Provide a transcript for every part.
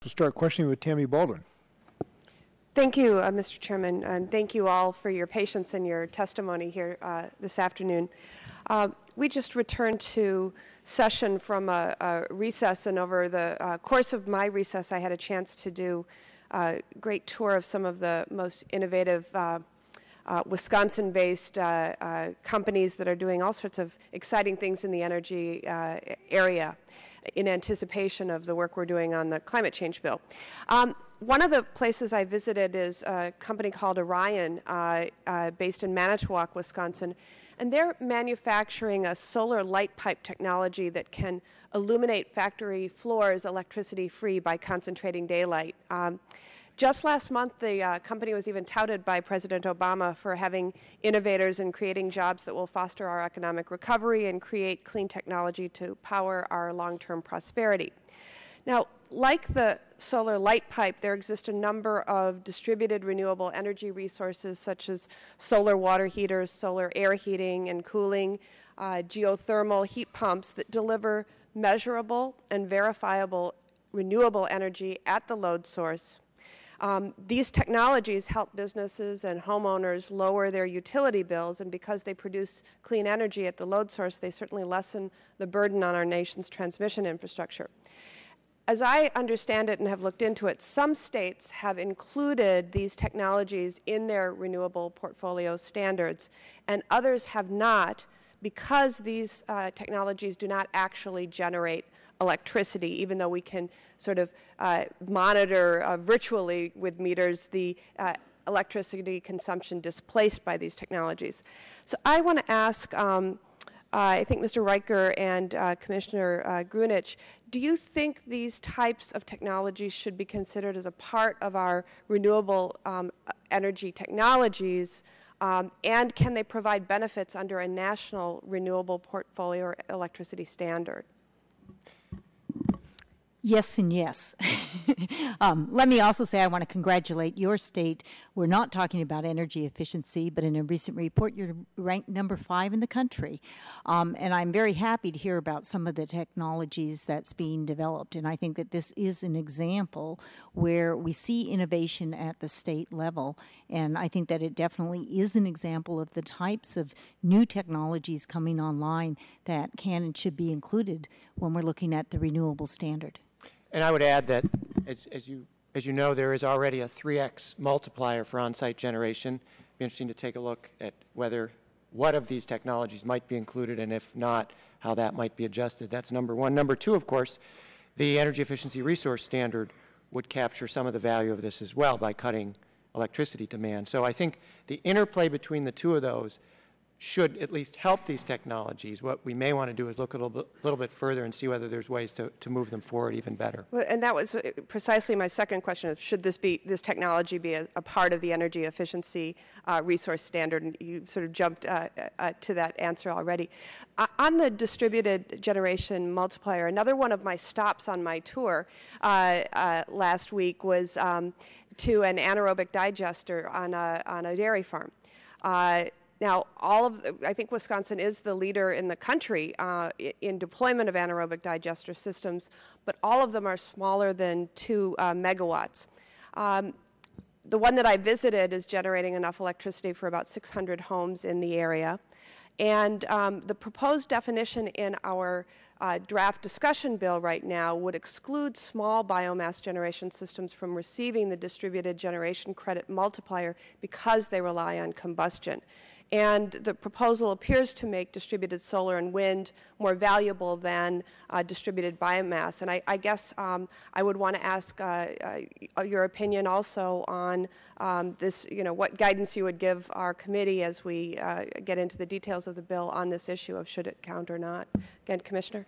We'll start questioning with Tammy Baldwin. Thank you, Mr. Chairman, and thank you all for your patience and your testimony here this afternoon. We just returned to session from a recess, and over the course of my recess, I had a chance to do a great tour of some of the most innovative Wisconsin-based companies that are doing all sorts of exciting things in the energy area in anticipation of the work we're doing on the climate change bill. One of the places I visited is a company called Orion, based in Manitowoc, Wisconsin, and they're manufacturing a solar light pipe technology that can illuminate factory floors electricity-free by concentrating daylight. Just last month, the company was even touted by President Obama for having innovators and creating jobs that will foster our economic recovery and create clean technology to power our long-term prosperity. Now, like the solar light pipe, there exist a number of distributed renewable energy resources such as solar water heaters, solar air heating and cooling, geothermal heat pumps that deliver measurable and verifiable renewable energy at the load source. These technologies help businesses and homeowners lower their utility bills, and because they produce clean energy at the load source, they certainly lessen the burden on our nation's transmission infrastructure. As I understand it and have looked into it, some states have included these technologies in their renewable portfolio standards, and others have not, because these technologies do not actually generate electricity, even though we can sort of monitor virtually with meters the electricity consumption displaced by these technologies. So I want to ask, I think Mr. Riker and Commissioner Grunich, do you think these types of technologies should be considered as a part of our renewable energy technologies, and can they provide benefits under a national renewable portfolio or electricity standard? Yes and yes. Let me also say I want to congratulate your state. We're not talking about energy efficiency, but in a recent report, you're ranked number 5 in the country. And I'm very happy to hear about some of the technologies that's being developed. And I think that this is an example where we see innovation at the state level. And I think that it definitely is an example of the types of new technologies coming online that can and should be included when we're looking at the renewable standard. And I would add that, as you know, there is already a 3x multiplier for on-site generation. It'd be interesting to take a look at what of these technologies might be included, and if not, how that might be adjusted. That's number one. Number two, of course, the energy efficiency resource standard would capture some of the value of this as well by cutting electricity demand. So I think the interplay between the two of those should at least help these technologies. What we may want to do is look a little bit further and see whether there's ways to move them forward even better. Well, and that was precisely my second question of should this technology be a part of the energy efficiency resource standard, and you sort of jumped to that answer already. On the distributed generation multiplier, another one of my stops on my tour last week was to an anaerobic digester on a dairy farm. Now, I think Wisconsin is the leader in the country in deployment of anaerobic digester systems, but all of them are smaller than 2 megawatts. The one that I visited is generating enough electricity for about 600 homes in the area. And the proposed definition in our draft discussion bill right now would exclude small biomass generation systems from receiving the distributed generation credit multiplier because they rely on combustion. And the proposal appears to make distributed solar and wind more valuable than distributed biomass. And I guess I would want to ask your opinion also on this, what guidance you would give our committee as we get into the details of the bill on this issue of should it count or not. Again, Commissioner.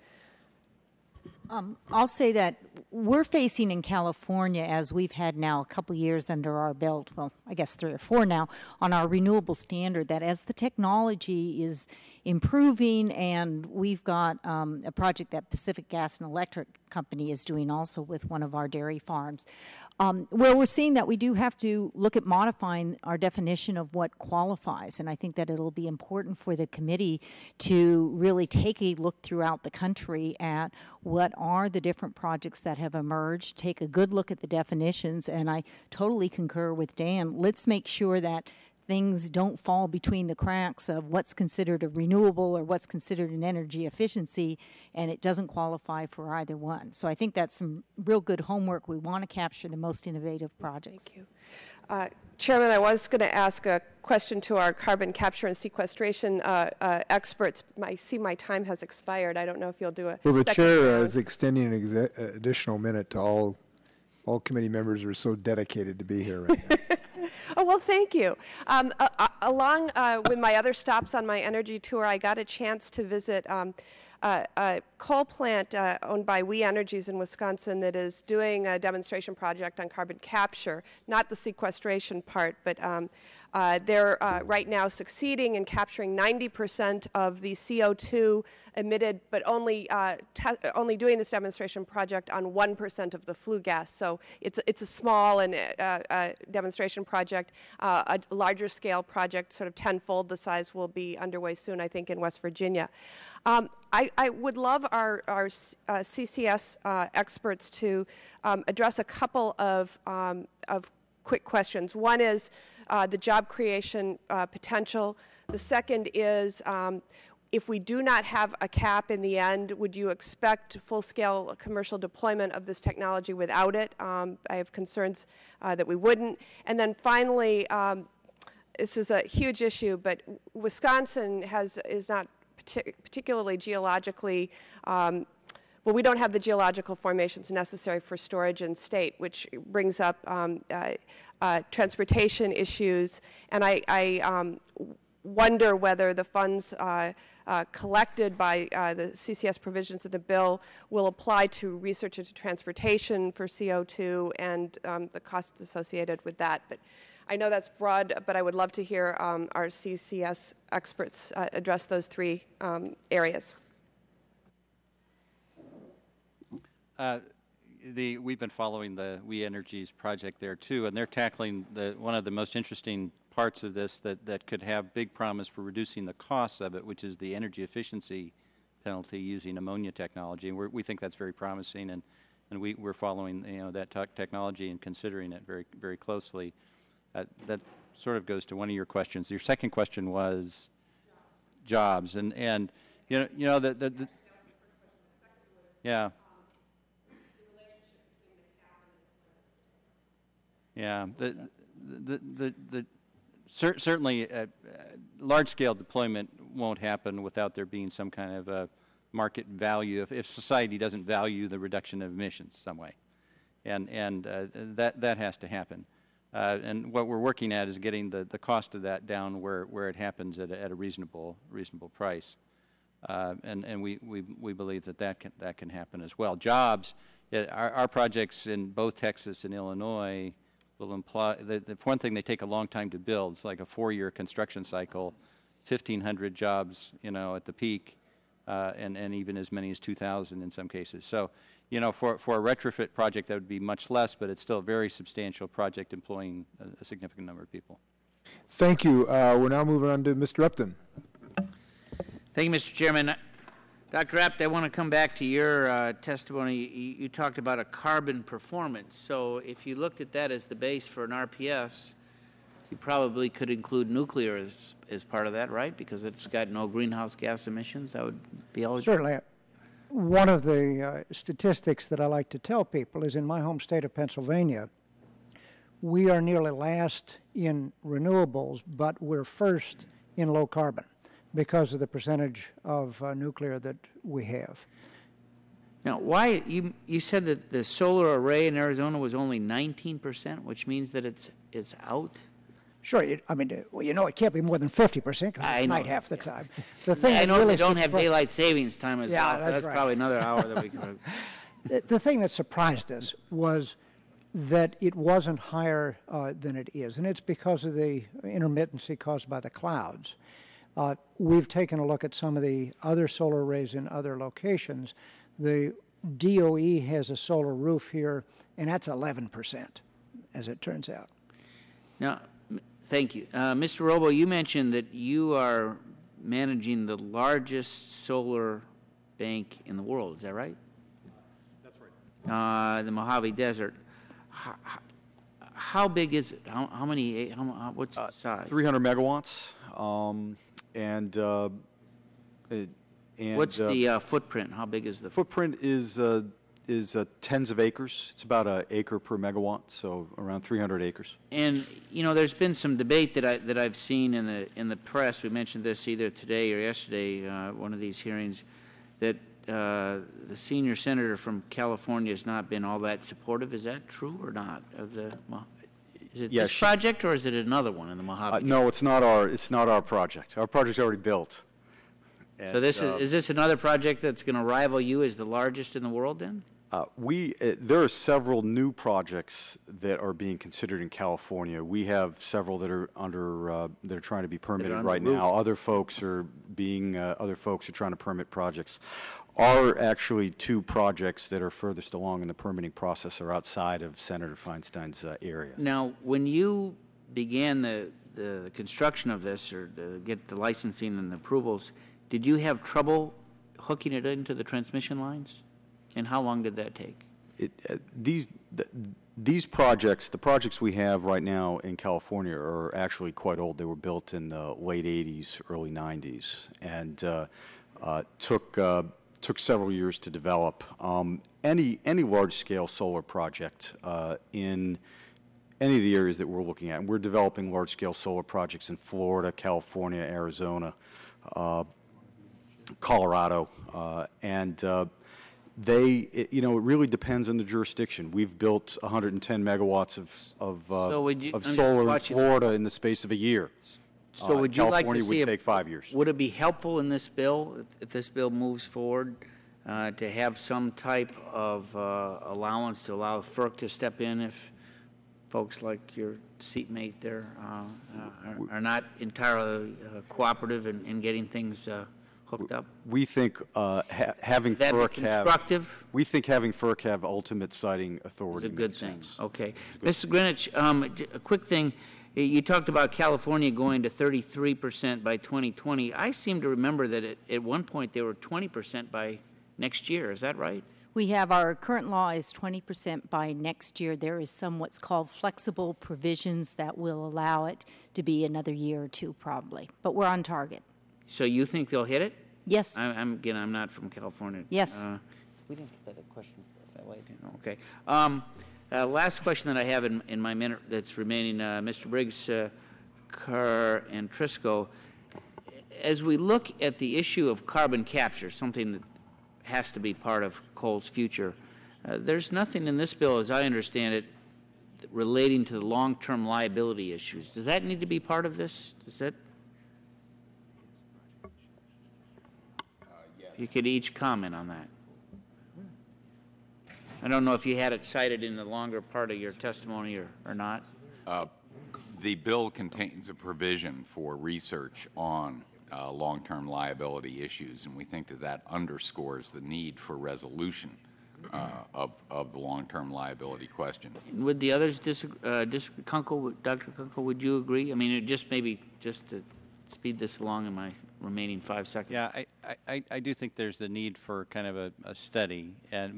I'll say that we're facing in California, as we've had now a couple years under our belt, well, I guess 3 or 4 now, on our renewable standard, that as the technology is improving, and we've got a project that Pacific Gas and Electric Company is doing also with one of our dairy farms, where we're seeing that we do have to look at modifying our definition of what qualifies. And I think that it'll be important for the committee to really take a look throughout the country at what are the different projects that have emerged, take a good look at the definitions, and I totally concur with Dan. Let's make sure that things don't fall between the cracks of what's considered a renewable or what's considered an energy efficiency, and it doesn't qualify for either one. So I think that's some real good homework. We want to capture the most innovative projects. Thank you. Chairman, I was going to ask a question to our carbon capture and sequestration experts. I see my time has expired. I don't know if you'll do a Well, the second chair round. is extending an additional minute to all committee members who are so dedicated to be here right now. Oh, well, thank you. Along with my other stops on my energy tour, I got a chance to visit a coal plant owned by We Energies in Wisconsin that is doing a demonstration project on carbon capture, not the sequestration part, but they're right now succeeding in capturing 90% of the CO2 emitted, but only doing this demonstration project on 1% of the flue gas. So it's a small and demonstration project. A larger scale project, sort of tenfold the size, will be underway soon, I think, in West Virginia. I would love our CCS experts to address a couple of quick questions. One is the job creation potential. The second is, if we do not have a cap in the end, would you expect full-scale commercial deployment of this technology without it? I have concerns that we wouldn't. And then finally, this is a huge issue, but Wisconsin is not particularly geologically, well, we don't have the geological formations necessary for storage in state, which brings up transportation issues. And I wonder whether the funds collected by the CCS provisions of the bill will apply to research into transportation for CO2 and the costs associated with that. But I know that's broad, but I would love to hear our CCS experts address those three areas. We've been following the We Energies project there too, and they're tackling one of the most interesting parts of this that could have big promise for reducing the costs of it, which is the energy efficiency penalty using ammonia technology. And we think that's very promising, and we're following that technology and considering it very, very closely. That sort of goes to one of your questions. Your second question was jobs, and you know yeah. Yeah, certainly large-scale deployment won't happen without there being some kind of a market value if society doesn't value the reduction of emissions some way, and that has to happen. And what we're working at is getting the cost of that down where it happens at a reasonable price, and we believe that can happen as well. Jobs, our projects in both Texas and Illinois will imply that, for one thing, they take a long time to build. It's like a 4-year construction cycle, 1,500 jobs, at the peak, and even as many as 2,000 in some cases. So, for a retrofit project, that would be much less, but it's still a very substantial project employing a significant number of people. Thank you. We're now moving on to Mr. Upton. Thank you, Mr. Chairman. Dr. Apt, I want to come back to your testimony. You talked about a carbon performance. So if you looked at that as the base for an RPS, you probably could include nuclear as part of that, right? Because it's got no greenhouse gas emissions. That would be eligible. Certainly. One of the statistics that I like to tell people is in my home state of Pennsylvania, we are nearly last in renewables, but we're first in low carbon because of the percentage of nuclear that we have. Now, why you said that the solar array in Arizona was only 19%, which means that it's out? Sure. It can't be more than 50% because it's night half the time. The thing I know really they don't have daylight savings time as well, so that's right. probably another hour that we could. The thing that surprised us was that it wasn't higher than it is, and it's because of the intermittency caused by the clouds. We've taken a look at some of the other solar arrays in other locations. The DOE has a solar roof here, and that's 11%, as it turns out. Now, thank you. Mr. Robo, you mentioned that you are managing the largest solar bank in the world. Is that right? That's right. The Mojave Desert. How big is it? How many? What's the size? 300 megawatts. What's the footprint? How big is the footprint? Is tens of acres. It's about an acre per megawatt, so around 300 acres. And you know, there's been some debate that I've seen in the press. We mentioned this either today or yesterday, one of these hearings, that the senior senator from California has not been all that supportive. Is that true or not? Is it this project or is it another one in the Mojave? No, it's not our project. Our project's already built. And, so is this another project that's going to rival you as the largest in the world then? There are several new projects that are being considered in California. We have several that are that are trying to be permitted right now. Other folks are trying to permit projects. Our actually two projects that are furthest along in the permitting process are outside of Senator Feinstein's area. Now, when you began the construction of this, or get the licensing and the approvals, did you have trouble hooking it into the transmission lines? And how long did that take? These projects, the projects we have right now in California, are actually quite old. They were built in the late 80s, early 90s, and took several years to develop. Any large-scale solar project in any of the areas that we're looking at, and we're developing large-scale solar projects in Florida, California, Arizona, Colorado, and it really depends on the jurisdiction. We've built 110 megawatts of solar in Florida in the space of a year. So would you like to see California would take 5 years. Would it be helpful in this bill, if this bill moves forward, to have some type of allowance to allow FERC to step in if folks like your seatmate there are not entirely cooperative in getting things hooked up? We think having FERC have ultimate siting authority is a good thing. Sense. Okay, Mr. Greenwich, a quick thing. You talked about California going to 33% by 2020. I seem to remember that at one point they were 20% by next year. Is that right? We have our current law is 20% by next year. There is some what's called flexible provisions that will allow it to be another year or two probably, but we're on target. So you think they'll hit it? Yes. I'm not from California. Yes. We didn't get that question that way. Okay. Last question that I have in my minute that's remaining, Mr. Briggs, Carr, and Trisco. As we look at the issue of carbon capture, something that has to be part of coal's future, there's nothing in this bill, as I understand it, relating to the long-term liability issues. Does that need to be part of this? Does that? You could each comment on that. I don't know if you had it cited in the longer part of your testimony or not. The bill contains a provision for research on long-term liability issues, and we think that underscores the need for resolution of the long-term liability question. Would the others Kunkel, Dr. Kunkel, would you agree? I mean, maybe just to speed this along in my remaining 5 seconds. Yeah, I do think there's the need for kind of a study,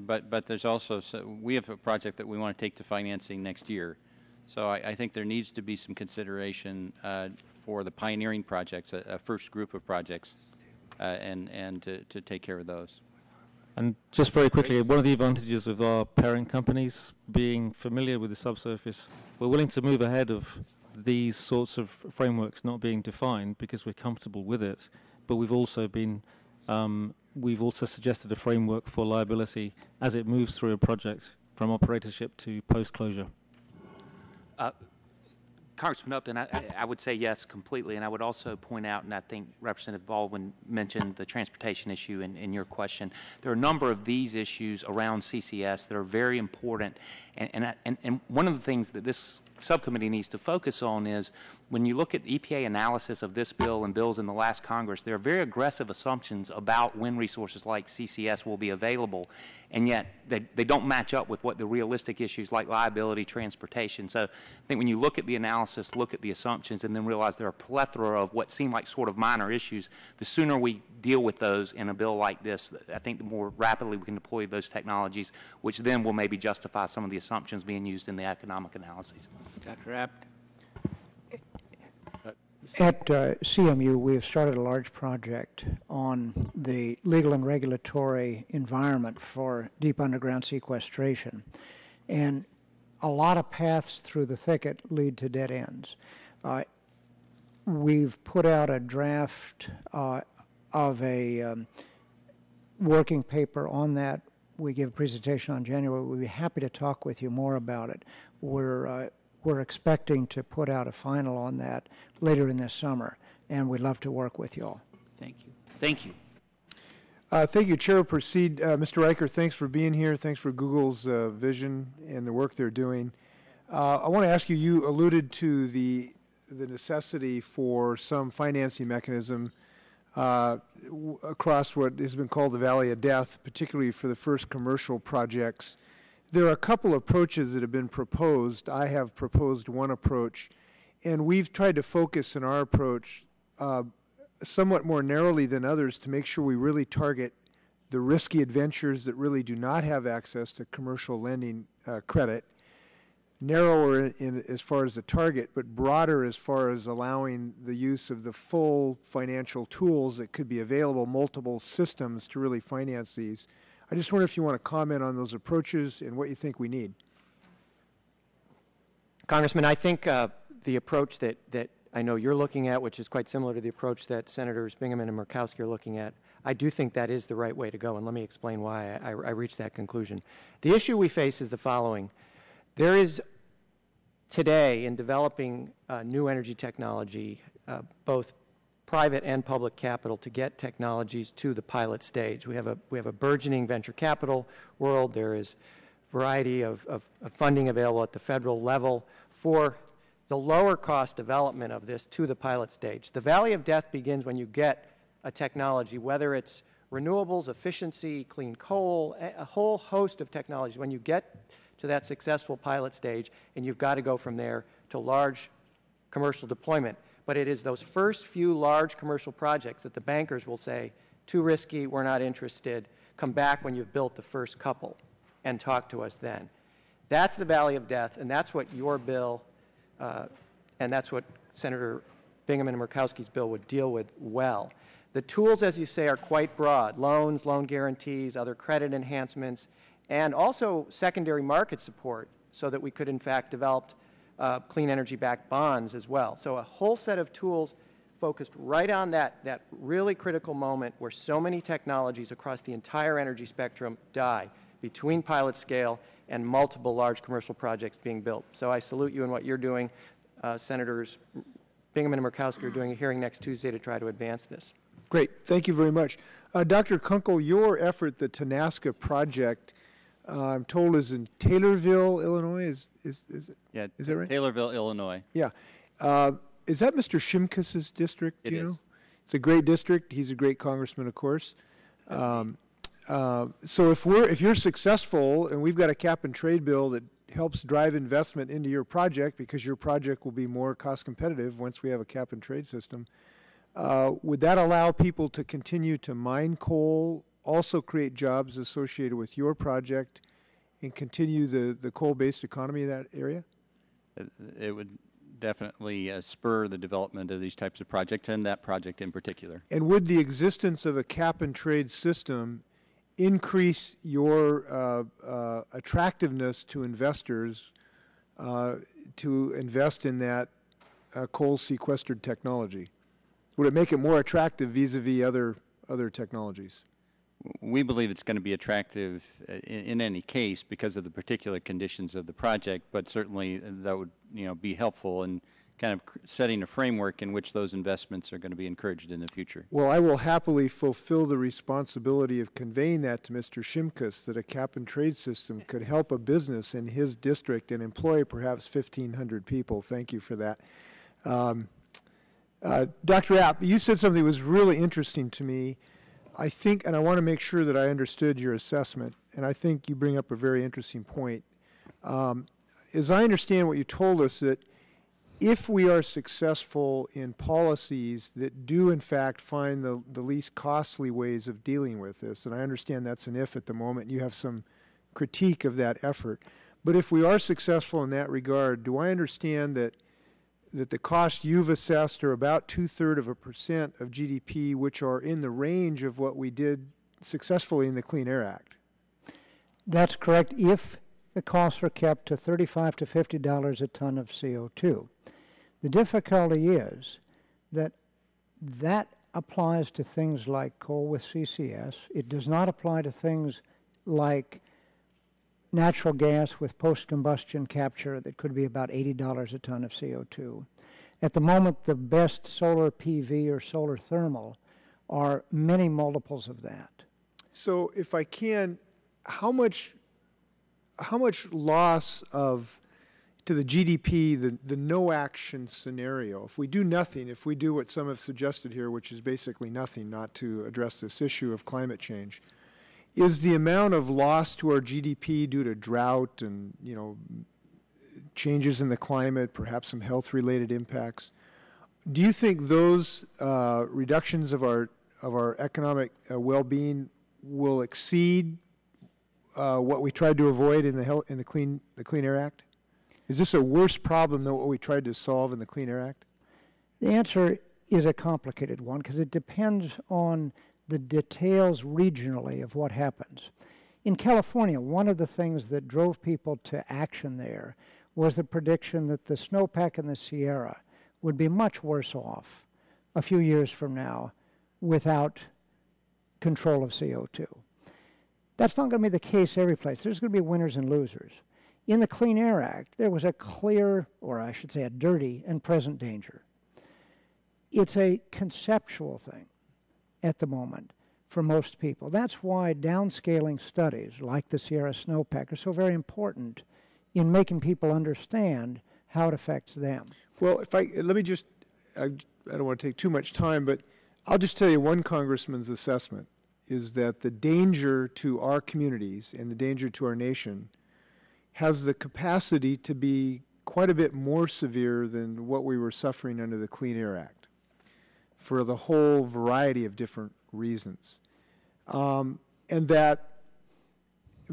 but there's also, we have a project that we want to take to financing next year. So I think there needs to be some consideration for the pioneering projects, a first group of projects, and to take care of those. And just very quickly, one of the advantages of our parent companies being familiar with the subsurface, we're willing to move ahead of these sorts of frameworks not being defined because we're comfortable with it. But we've also suggested a framework for liability as it moves through a project from operatorship to post-closure. Congressman Upton, I would say yes completely, and I would also point out, and I think Representative Baldwin mentioned the transportation issue in your question, there are a number of these issues around CCS that are very important, And one of the things that this subcommittee needs to focus on is when you look at EPA analysis of this bill and bills in the last Congress, there are very aggressive assumptions about when resources like CCS will be available, and yet they don't match up with what the realistic issues like liability, transportation. So I think when you look at the analysis, look at the assumptions, and then realize there are a plethora of what seem like sort of minor issues, the sooner we deal with those in a bill like this, I think the more rapidly we can deploy those technologies, which then will maybe justify some of the assumptions being used in the economic analyses. Dr. Abt? At CMU, we have started a large project on the legal and regulatory environment for deep underground sequestration. And a lot of paths through the thicket lead to dead ends. We've put out a draft of a working paper on that. We give a presentation on January. We'd be happy to talk with you more about it. We're expecting to put out a final on that later in this summer, and we'd love to work with you all. Thank you. Thank you. Thank you, Chair. Proceed. Mr. Riker, thanks for being here. Thanks for Google's vision and the work they're doing. I want to ask you, you alluded to the necessity for some financing mechanism across what has been called the Valley of Death, particularly for the first commercial projects. There are a couple of approaches that have been proposed. I have proposed one approach, and we've tried to focus in our approach somewhat more narrowly than others to make sure we really target the risky adventures that really do not have access to commercial lending credit, narrower in as far as the target, but broader as far as allowing the use of the full financial tools that could be available, multiple systems to really finance these. I just wonder if you want to comment on those approaches and what you think we need. Congressman, I think the approach that I know you're looking at, which is quite similar to the approach that Senators Bingaman and Murkowski are looking at, I do think that is the right way to go, and let me explain why I reached that conclusion. The issue we face is the following. There is today in developing new energy technology, both private and public capital to get technologies to the pilot stage. We have a burgeoning venture capital world. There is a variety of funding available at the federal level for the lower cost development of this to the pilot stage. The Valley of Death begins when you get a technology, whether it's renewables, efficiency, clean coal, a whole host of technologies. When you get to that successful pilot stage, and you've got to go from there to large commercial deployment. But it is those first few large commercial projects that the bankers will say, too risky, we're not interested, come back when you've built the first couple and talk to us then. That's the Valley of Death, and that's what your bill, and that's what Senator Bingaman and Murkowski's bill would deal with well. The tools, as you say, are quite broad. Loans, loan guarantees, other credit enhancements, and also secondary market support so that we could, in fact, develop clean energy-backed bonds as well. So a whole set of tools focused right on that really critical moment where so many technologies across the entire energy spectrum die between pilot scale and multiple large commercial projects being built. So I salute you in what you're doing. Senators Bingaman and Murkowski are doing a hearing next Tuesday to try to advance this. Great. Thank you very much. Dr. Kunkel, your effort, the Tenaska project, I'm told is in Taylorville, Illinois. Is it? Yeah, is that right? Taylorville, Illinois. Yeah. Is that Mr. Shimkus's district? It do you is. know? It's a great district. He's a great congressman, of course. So if you're successful, and we've got a cap and trade bill that helps drive investment into your project because your project will be more cost competitive once we have a cap and trade system, would that allow people to continue to mine coal, also create jobs associated with your project, and continue the coal-based economy of that area? It would definitely spur the development of these types of projects, and that project in particular. And would the existence of a cap and trade system increase your attractiveness to investors to invest in that coal sequestered technology? Would it make it more attractive vis-a-vis other technologies? We believe it's going to be attractive in any case because of the particular conditions of the project, but certainly that would be helpful in kind of setting a framework in which those investments are going to be encouraged in the future. Well, I will happily fulfill the responsibility of conveying that to Mr. Shimkus, that a cap-and-trade system could help a business in his district and employ perhaps 1,500 people. Thank you for that. Dr. Rapp, you said something that was really interesting to me. I think, and I want to make sure that I understood your assessment, and I think you bring up a very interesting point. As I understand what you told us, that if we are successful in policies that do in fact find the least costly ways of dealing with this, and I understand that's an if at the moment, you have some critique of that effort, but if we are successful in that regard, do I understand that the costs you've assessed are about 2/3% of GDP, which are in the range of what we did successfully in the Clean Air Act? That's correct, if the costs are kept to $35 to $50 a ton of CO2. The difficulty is that that applies to things like coal with CCS. It does not apply to things like natural gas with post-combustion capture that could be about $80 a ton of CO2. At the moment, the best solar PV or solar thermal are many multiples of that. So if I can, how much loss of to the GDP, the no action scenario, if we do nothing, if we do what some have suggested here, which is basically nothing, not to address this issue of climate change, is the amount of loss to our GDP due to drought and, changes in the climate, perhaps some health-related impacts? Do you think those reductions of our economic well-being will exceed what we tried to avoid in the Clean Air Act? Is this a worse problem than what we tried to solve in the Clean Air Act? The answer is a complicated one because it depends on the details regionally of what happens. In California, one of the things that drove people to action there was the prediction that the snowpack in the Sierra would be much worse off a few years from now without control of CO2. That's not going to be the case every place. There's going to be winners and losers. In the Clean Air Act, there was a clear, or I should say a dirty and present danger. It's a conceptual thing at the moment for most people. That's why downscaling studies like the Sierra snowpack are so very important in making people understand how it affects them. Well, let me just, I don't want to take too much time, but I'll just tell you one congressman's assessment is that the danger to our communities and the danger to our nation has the capacity to be quite a bit more severe than what we were suffering under the Clean Air Act for the whole variety of different reasons. And that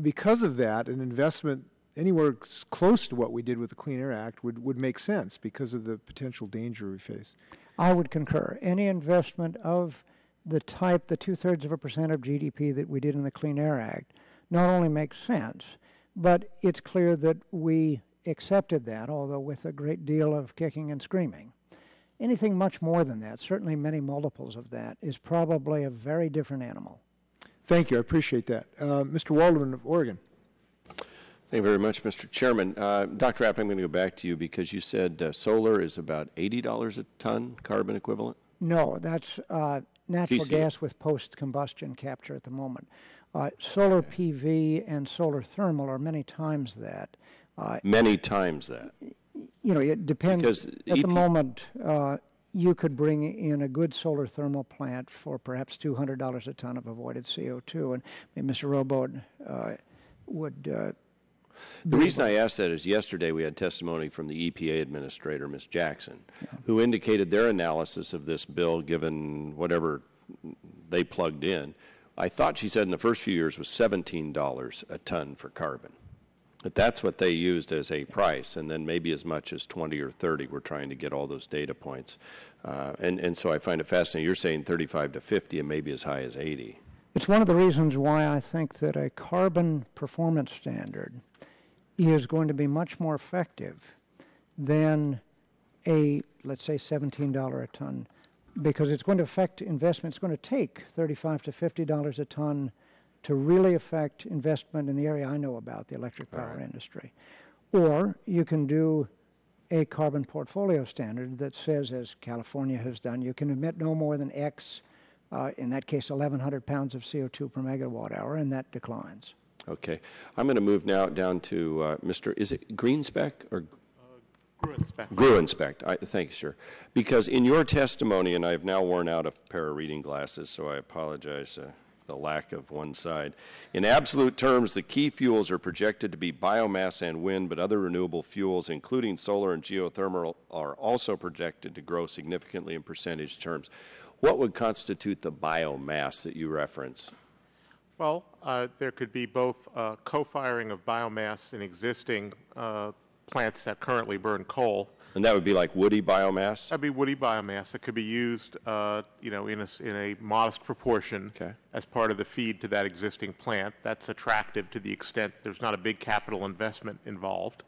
because of that, an investment anywhere close to what we did with the Clean Air Act would make sense because of the potential danger we face. I would concur. Any investment of the type, the 2/3% of GDP that we did in the Clean Air Act, not only makes sense, but it's clear that we accepted that, although with a great deal of kicking and screaming. Anything much more than that, certainly many multiples of that, is probably a very different animal. Thank you. I appreciate that. Mr. Waldman of Oregon. Thank you very much, Mr. Chairman. Dr. Rapp, I'm going to go back to you because you said solar is about $80 a ton carbon equivalent? No, that's natural gas with post-combustion capture at the moment. Solar PV and solar thermal are many times that. Many times that. It depends. Because at the moment, you could bring in a good solar thermal plant for perhaps $200 a ton of avoided CO2, and maybe Mr. Robo would. The reason I asked that is yesterday we had testimony from the EPA administrator, Ms. Jackson, who indicated their analysis of this bill, given whatever they plugged in. I thought she said in the first few years was $17 a ton for carbon. But that's what they used as a price, and then maybe as much as 20 or 30. We're trying to get all those data points. And so I find it fascinating. You're saying 35 to 50 and maybe as high as 80. It's one of the reasons why I think that a carbon performance standard is going to be much more effective than a, let's say, $17 a ton, because it's going to affect investment. It's going to take $35 to $50 a ton to really affect investment in the area I know about, the electric power industry. Or you can do a carbon portfolio standard that says, as California has done, you can emit no more than X, in that case 1,100 pounds of CO2 per megawatt hour, and that declines. Okay. I'm going to move now down to Mr. Is it Greenspec or Gruenspect. Thank you, sir. Because in your testimony, and I've now worn out a pair of reading glasses, so I apologize the lack of one side. In absolute terms, the key fuels are projected to be biomass and wind, but other renewable fuels, including solar and geothermal, are also projected to grow significantly in percentage terms. What would constitute the biomass that you reference? Well, there could be both co-firing of biomass in existing plants that currently burn coal. And that would be like woody biomass? That'd be woody biomass that could be used, you know, in a modest proportion as part of the feed to that existing plant. That's attractive to the extent there's not a big capital investment involved.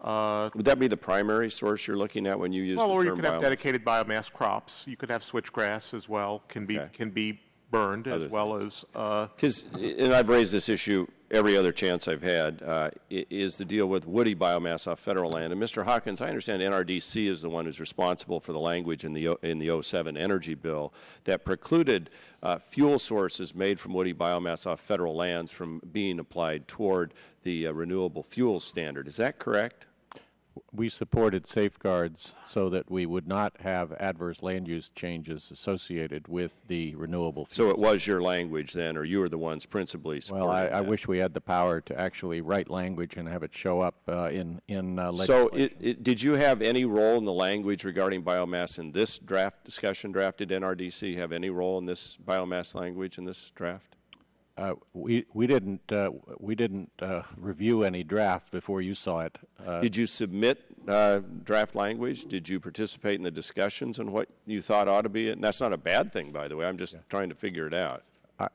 Would that be the primary source you're looking at when you use the term biomass? Well, or you could have dedicated biomass crops. You could have switchgrass as well. Can be burned as well as. Because, and I've raised this issue every other chance I've had, is the deal with woody biomass off federal land. And Mr. Hawkins, I understand NRDC is the one who's responsible for the language in the 07 energy bill that precluded fuel sources made from woody biomass off federal lands from being applied toward the renewable fuel standard. Is that correct? We supported safeguards so that we would not have adverse land use changes associated with the renewable fuels. So it was your language then, or you were the ones principally supporting Well, I wish we had the power to actually write language and have it show up in legislation. So did you have any role in the language regarding biomass in this draft discussion drafted? NRDC have any role in this biomass language in this draft? We didn't review any draft before you saw it. Did you submit draft language? Did you participate in the discussions on what you thought ought to be? And that's not a bad thing, by the way. I'm just trying to figure it out.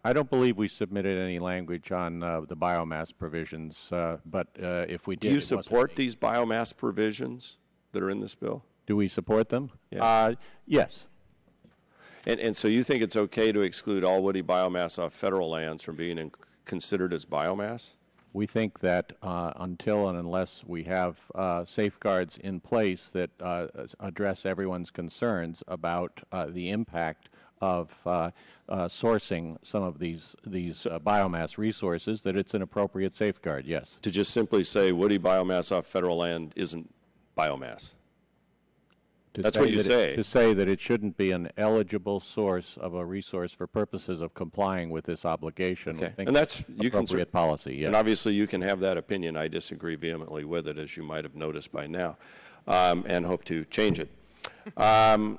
I don't believe we submitted any language on the biomass provisions, but if we did, do you support these biomass provisions that are in this bill? Do we support them? Yeah. Yes. And so you think it's okay to exclude all woody biomass off federal lands from being considered as biomass? We think that until and unless we have safeguards in place that address everyone's concerns about the impact of sourcing some of these biomass resources, that it's an appropriate safeguard, yes. To just simply say woody biomass off federal land isn't biomass? That's what you say. To say that it shouldn't be an eligible source of a resource for purposes of complying with this obligation. Okay. We think and that's appropriate policy. Yes. And obviously you can have that opinion. I disagree vehemently with it, as you might have noticed by now, and hope to change it. I'm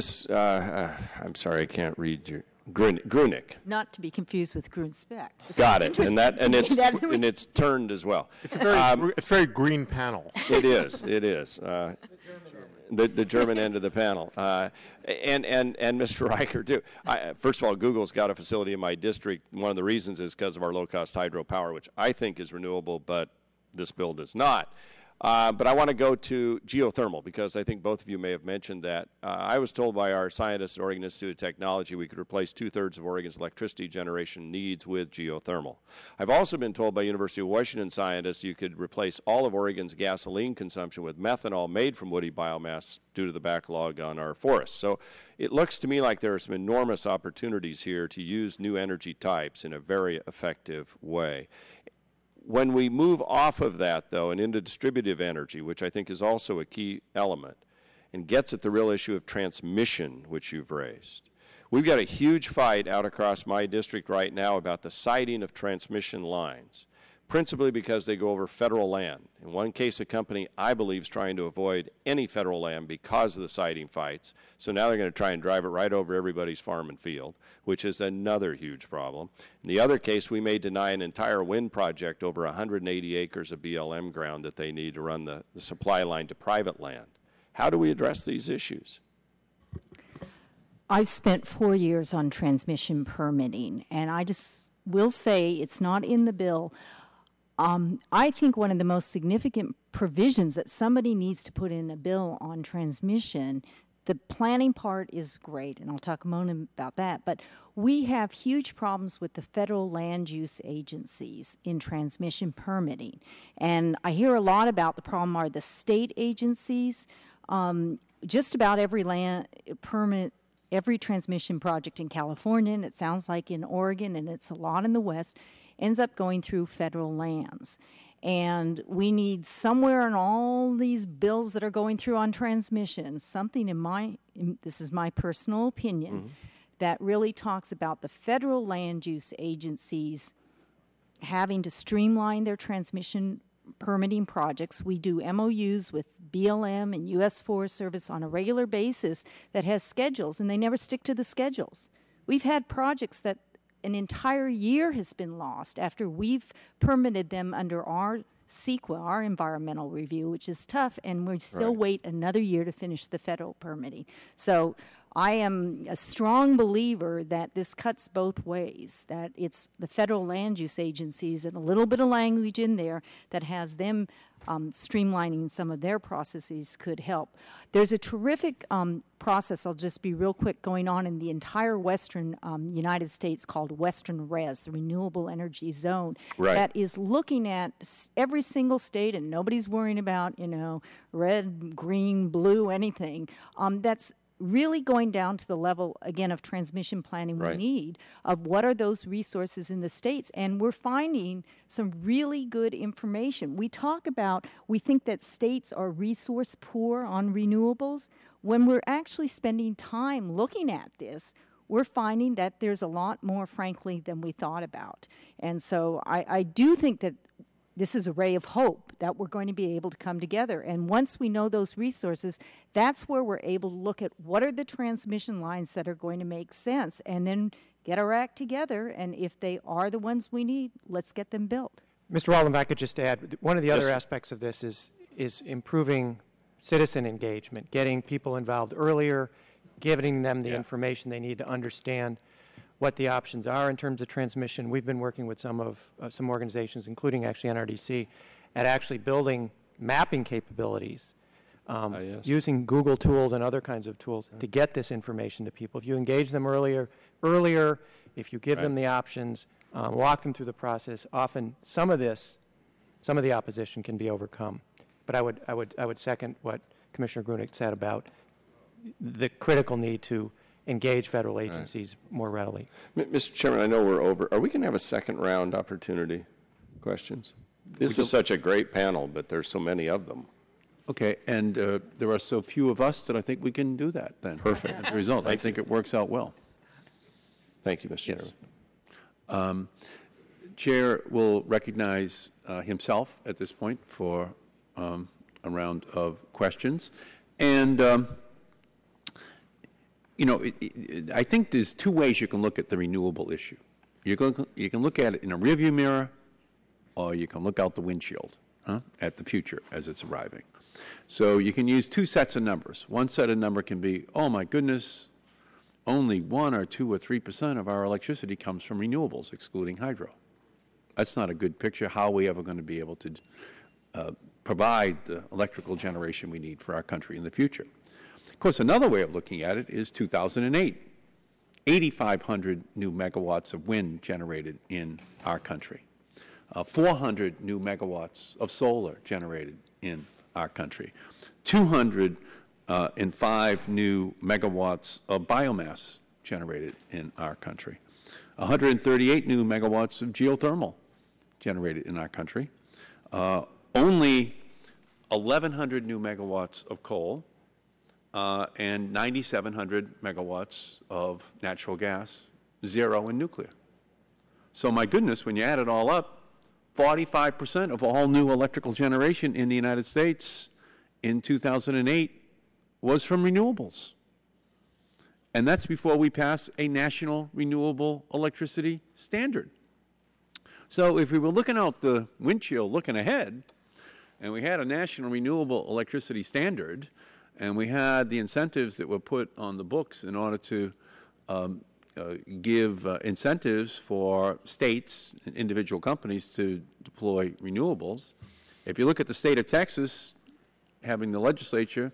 sorry, I can't read your. Gruenick. Not to be confused with Gruenspect. Got it, and it's turned as well. It's a very green panel. It is. It is. The German end of the panel, and Mr. Riker too. First of all, Google's got a facility in my district. One of the reasons is because of our low-cost hydropower, which I think is renewable, but this bill does not. But I want to go to geothermal because I think both of you may have mentioned that. I was told by our scientists at Oregon Institute of Technology we could replace 2/3 of Oregon's electricity generation needs with geothermal. I've also been told by University of Washington scientists you could replace all of Oregon's gasoline consumption with methanol made from woody biomass due to the backlog on our forests. So it looks to me like there are some enormous opportunities here to use new energy types in a very effective way. When we move off of that, though, and into distributive energy, which I think is also a key element, and gets at the real issue of transmission, which you've raised, we've got a huge fight out across my district right now about the siting of transmission lines, principally because they go over federal land. In one case, a company, I believe, is trying to avoid any federal land because of the siting fights. So now they're going to try and drive it right over everybody's farm and field, which is another huge problem. In the other case, we may deny an entire wind project over 180 acres of BLM ground that they need to run the supply line to private land. How do we address these issues? I've spent 4 years on transmission permitting, and I just will say it's not in the bill. I think one of the most significant provisions that somebody needs to put in a bill on transmission the planning part is great, and I'll talk a moment about that, but we have huge problems with the federal land use agencies in transmission permitting. And I hear a lot about the problem are the state agencies. Just about every land permit, every transmission project in California, and it sounds like in Oregon, and it's a lot in the West, ends up going through federal lands. And we need somewhere in all these bills that are going through on transmission, something this is my personal opinion, that really talks about the federal land use agencies having to streamline their transmission permitting projects. We do MOUs with BLM and U.S. Forest Service on a regular basis that has schedules, and they never stick to the schedules. We've had projects that an entire year has been lost after we've permitted them under our CEQA, our environmental review, which is tough, and we still wait another year to finish the federal permitting. So I am a strong believer that this cuts both ways, that it's the federal land use agencies and a little bit of language in there that has them streamlining some of their processes could help. There's a terrific process, I'll just be real quick, going on in the entire western United States called Western RES, the Renewable Energy Zone, that is looking at every single state, and nobody's worrying about, red, green, blue, anything. That's really going down to the level, again, of transmission planning we need, of what are those resources in the states. And we're finding some really good information. We think that states are resource poor on renewables. When we're actually spending time looking at this, we're finding that there's a lot more, frankly, than we thought about. And so I do think that this is a ray of hope that we're going to be able to come together. And once we know those resources, that's where we're able to look at what are the transmission lines that are going to make sense, and then get our act together. And if they are the ones we need, let's get them built. Mr. Walden, if I could just add, one of the other aspects of this is improving citizen engagement, getting people involved earlier, giving them the information they need to understand what the options are in terms of transmission. We've been working with some organizations, including actually NRDC, at actually building mapping capabilities, using Google tools and other kinds of tools to get this information to people. If you engage them earlier, if you give them the options, walk them through the process, often some of the opposition can be overcome. But I would second what Commissioner Grunick said about the critical need to engage federal agencies more readily. Mr. Chairman, I know we're over. Are we going to have a second round opportunity questions? This is such a great panel, but there's so many of them. Okay, and there are so few of us that I think we can do that then. Perfect. As a result, I think it works out well. Thank you, Mr. Chairman. Chair will recognize himself at this point for a round of questions. And I think there's two ways you can look at the renewable issue. You can look at it in a rearview mirror, or you can look out the windshield at the future as it's arriving. So you can use two sets of numbers. One set of number can be, oh my goodness, only 1 or 2 or 3% of our electricity comes from renewables, excluding hydro. That's not a good picture. How are we ever going to be able to provide the electrical generation we need for our country in the future? Of course, another way of looking at it is 2008, 8,500 new megawatts of wind generated in our country, 400 new megawatts of solar generated in our country, 205 new megawatts of biomass generated in our country, 138 new megawatts of geothermal generated in our country, only 1,100 new megawatts of coal, and 9,700 megawatts of natural gas, 0 in nuclear. So my goodness, when you add it all up, 45% of all new electrical generation in the United States in 2008 was from renewables. And that's before we pass a national renewable electricity standard. So if we were looking out the windshield, looking ahead, and we had a national renewable electricity standard, and we had the incentives that were put on the books in order to give incentives for states and individual companies to deploy renewables. If you look at the state of Texas, having the legislature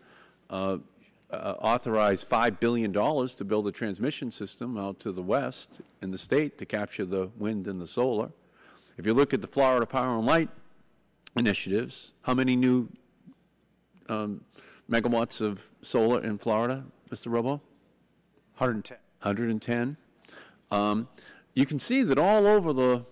authorized $5 billion to build a transmission system out to the west in the state to capture the wind and the solar. If you look at the Florida Power and Light initiatives, how many new megawatts of solar in Florida, Mr. Robo? 110. 110. You can see that all over the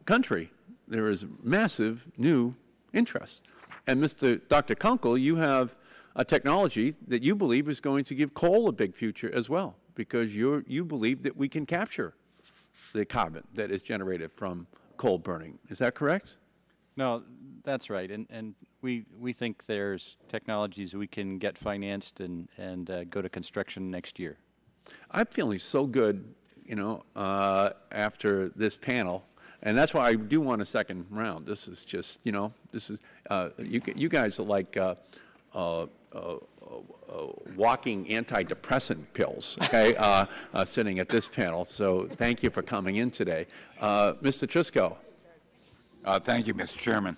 country there is massive new interest. And Dr. Kunkel, you have a technology that you believe is going to give coal a big future as well, because you believe that we can capture the carbon that is generated from coal burning. Is that correct? No, that's right. And we think there's technologies we can get financed and go to construction next year. I'm feeling so good, after this panel. And that's why I do want a second round. This is just, this is, you guys are like walking antidepressant pills, okay, sitting at this panel. So thank you for coming in today. Mr. Triscoe. Thank you, Mr. Chairman.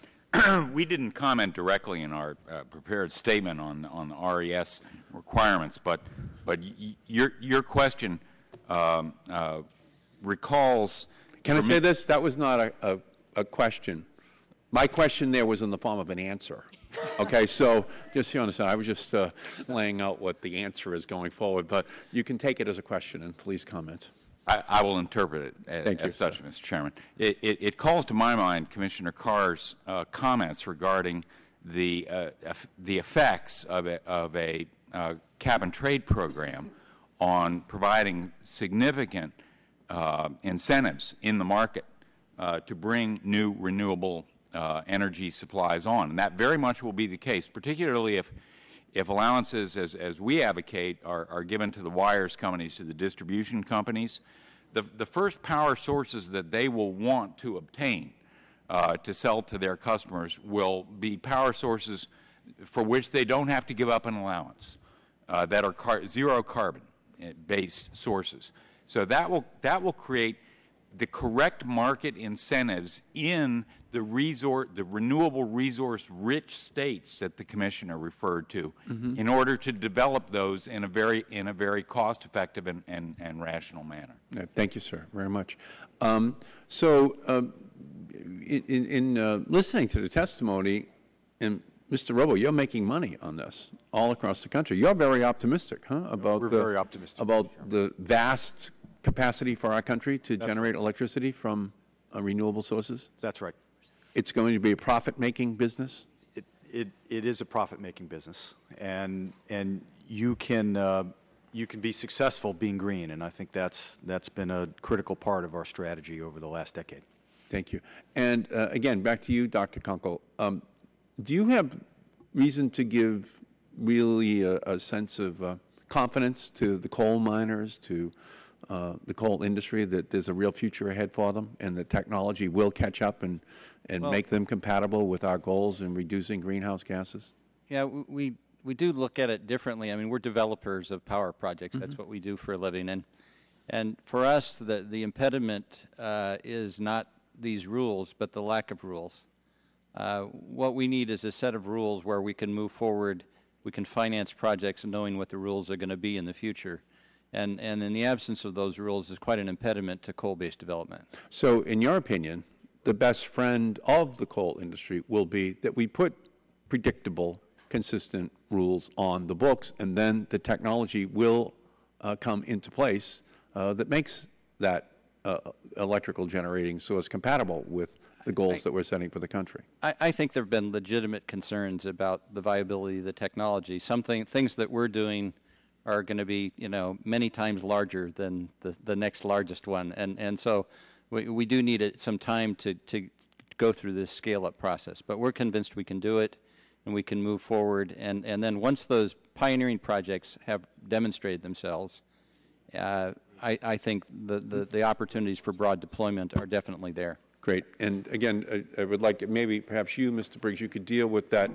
We didn't comment directly in our prepared statement on the RES requirements, but your question recalls. Can I say this? That was not a question. My question there was in the form of an answer. Okay, so just so you understand, I was just laying out what the answer is going forward, but you can take it as a question, and please comment. I will interpret it as such, Mr. Chairman. It calls to my mind Commissioner Carr's comments regarding the effects of a cap-and-trade program on providing significant incentives in the market to bring new renewable energy supplies on. And that very much will be the case, particularly if allowances, as we advocate, are given to the wires companies, to the distribution companies. The first power sources that they will want to obtain to sell to their customers will be power sources for which they don't have to give up an allowance, that are zero carbon based sources. So that will create the correct market incentives in the renewable resource-rich states that the Commissioner referred to, in order to develop those in a very cost-effective and rational manner. Thank you, sir, very much. In listening to the testimony, and Mr. Robo, you're making money on this all across the country. You're very optimistic, huh? We're very optimistic about the vast capacity for our country to generate electricity from renewable sources? That's right. It's going to be a profit-making business? It is a profit-making business, and you can be successful being green, and I think that's been a critical part of our strategy over the last decade. Thank you. And again, back to you, Dr. Kunkel. Do you have reason to give really a sense of confidence to the coal miners, to the coal industry, that there's a real future ahead for them and the technology will catch up and make them compatible with our goals in reducing greenhouse gases? Yeah, we do look at it differently. I mean, we're developers of power projects. That's what we do for a living. And for us, the impediment is not these rules, but the lack of rules. What we need is a set of rules where we can move forward, we can finance projects knowing what the rules are going to be in the future. And in the absence of those rules is quite an impediment to coal-based development. So in your opinion, the best friend of the coal industry will be that we put predictable, consistent rules on the books, and then the technology will come into place that makes that electrical generating source compatible with the goals that we're setting for the country. I think there have been legitimate concerns about the viability of the technology. Things that we're doing are going to be, many times larger than the next largest one. And so we do need some time to go through this scale-up process. But we're convinced we can do it, and we can move forward. And then once those pioneering projects have demonstrated themselves, I think the opportunities for broad deployment are definitely there. Great. And again, I would like maybe perhaps you, Mr. Briggs, you could deal with that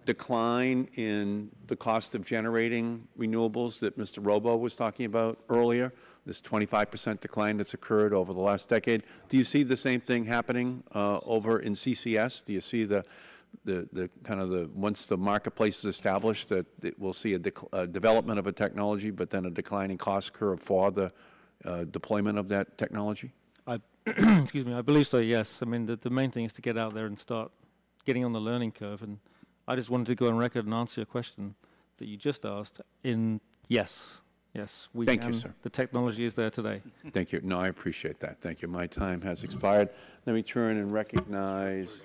decline in the cost of generating renewables that Mr. Robo was talking about earlier, this 25% decline that's occurred over the last decade. Do you see the same thing happening over in CCS? Do you see the kind of the once the marketplace is established, that we'll see a development of a technology, but then a declining cost curve for the deployment of that technology? Excuse me, I believe so, yes. I mean, the main thing is to get out there and start getting on the learning curve. And I just wanted to go on record and answer your question that you just asked in yes. Yes, we Thank can. you, sir. The technology is there today. Thank you. No, I appreciate that. Thank you. My time has expired. Let me turn and recognize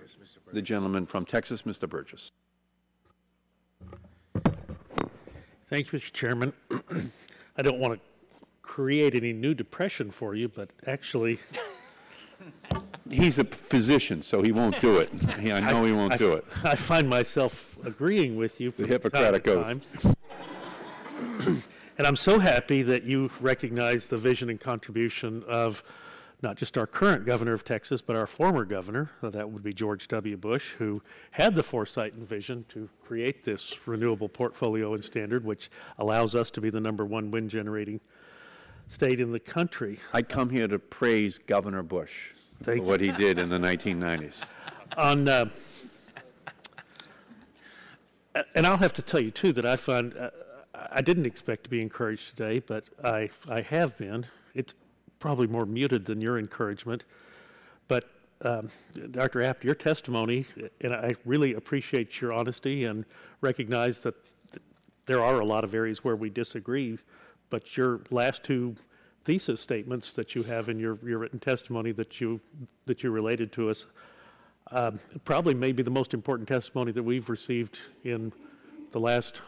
the gentleman from Texas, Mr. Burgess. Thanks, Mr. Chairman. I don't want to create any new depression for you, but actually... He's a physician, so he won't do it. I know he won't do it. I find myself agreeing with you. The Hippocratic Oath. And I'm so happy that you recognize the vision and contribution of not just our current governor of Texas, but our former governor, that would be George W. Bush, who had the foresight and vision to create this renewable portfolio and standard, which allows us to be the #1 wind generating state in the country. I come here to praise Governor Bush for what he did in the 1990s. And I'll have to tell you, too, that I find I didn't expect to be encouraged today, but I have been. It's probably more muted than your encouragement. But, Dr. Apt, your testimony, and I really appreciate your honesty and recognize that there are a lot of areas where we disagree, but your last two thesis statements that you have in your written testimony that you related to us probably may be the most important testimony that we've received in the last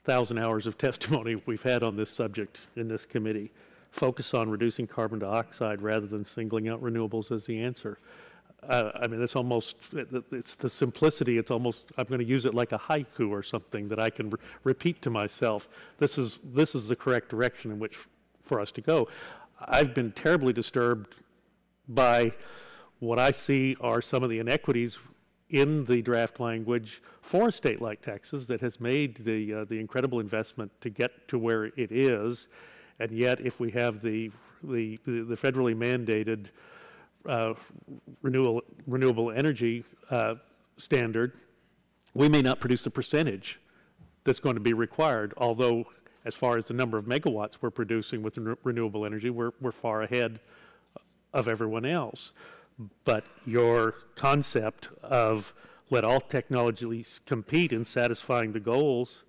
1,000 hours of testimony we've had on this subject in this committee. Focus on reducing carbon dioxide rather than singling out renewables as the answer. I mean, it's almost, it's the simplicity, it's almost, I'm going to use it like a haiku or something that I can repeat to myself. This is the correct direction in which for us to go. I've been terribly disturbed by what I see are some of the inequities in the draft language for a state like Texas that has made the incredible investment to get to where it is, and yet if we have the federally mandated renewable energy standard, we may not produce the percentage that's going to be required, although as far as the number of megawatts we're producing with renewable energy, we're far ahead of everyone else. But your concept of let all technologies compete in satisfying the goals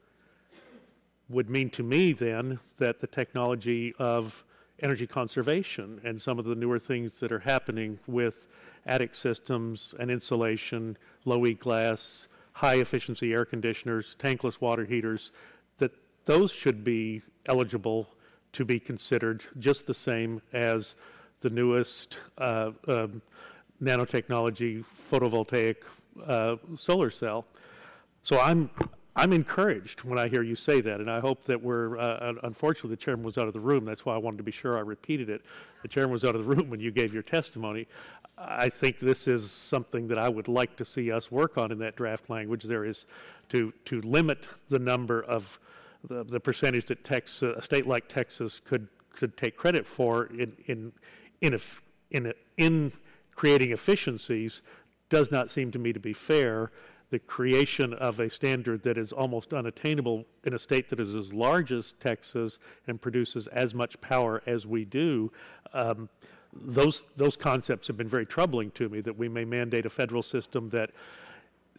would mean to me then that the technology of energy conservation and some of the newer things that are happening with attic systems and insulation, low E glass, high efficiency air conditioners, tankless water heaters, that those should be eligible to be considered just the same as the newest nanotechnology photovoltaic solar cell. So I'm encouraged when I hear you say that, and I hope that we're, unfortunately the chairman was out of the room, that's why I wanted to be sure I repeated it. The chairman was out of the room when you gave your testimony. I think this is something that I would like to see us work on in that draft language. There is to limit the number of the percentage that a state like Texas could take credit for in creating efficiencies does not seem to me to be fair. The creation of a standard that is almost unattainable in a state that is as large as Texas and produces as much power as we do, those concepts have been very troubling to me, that we may mandate a federal system that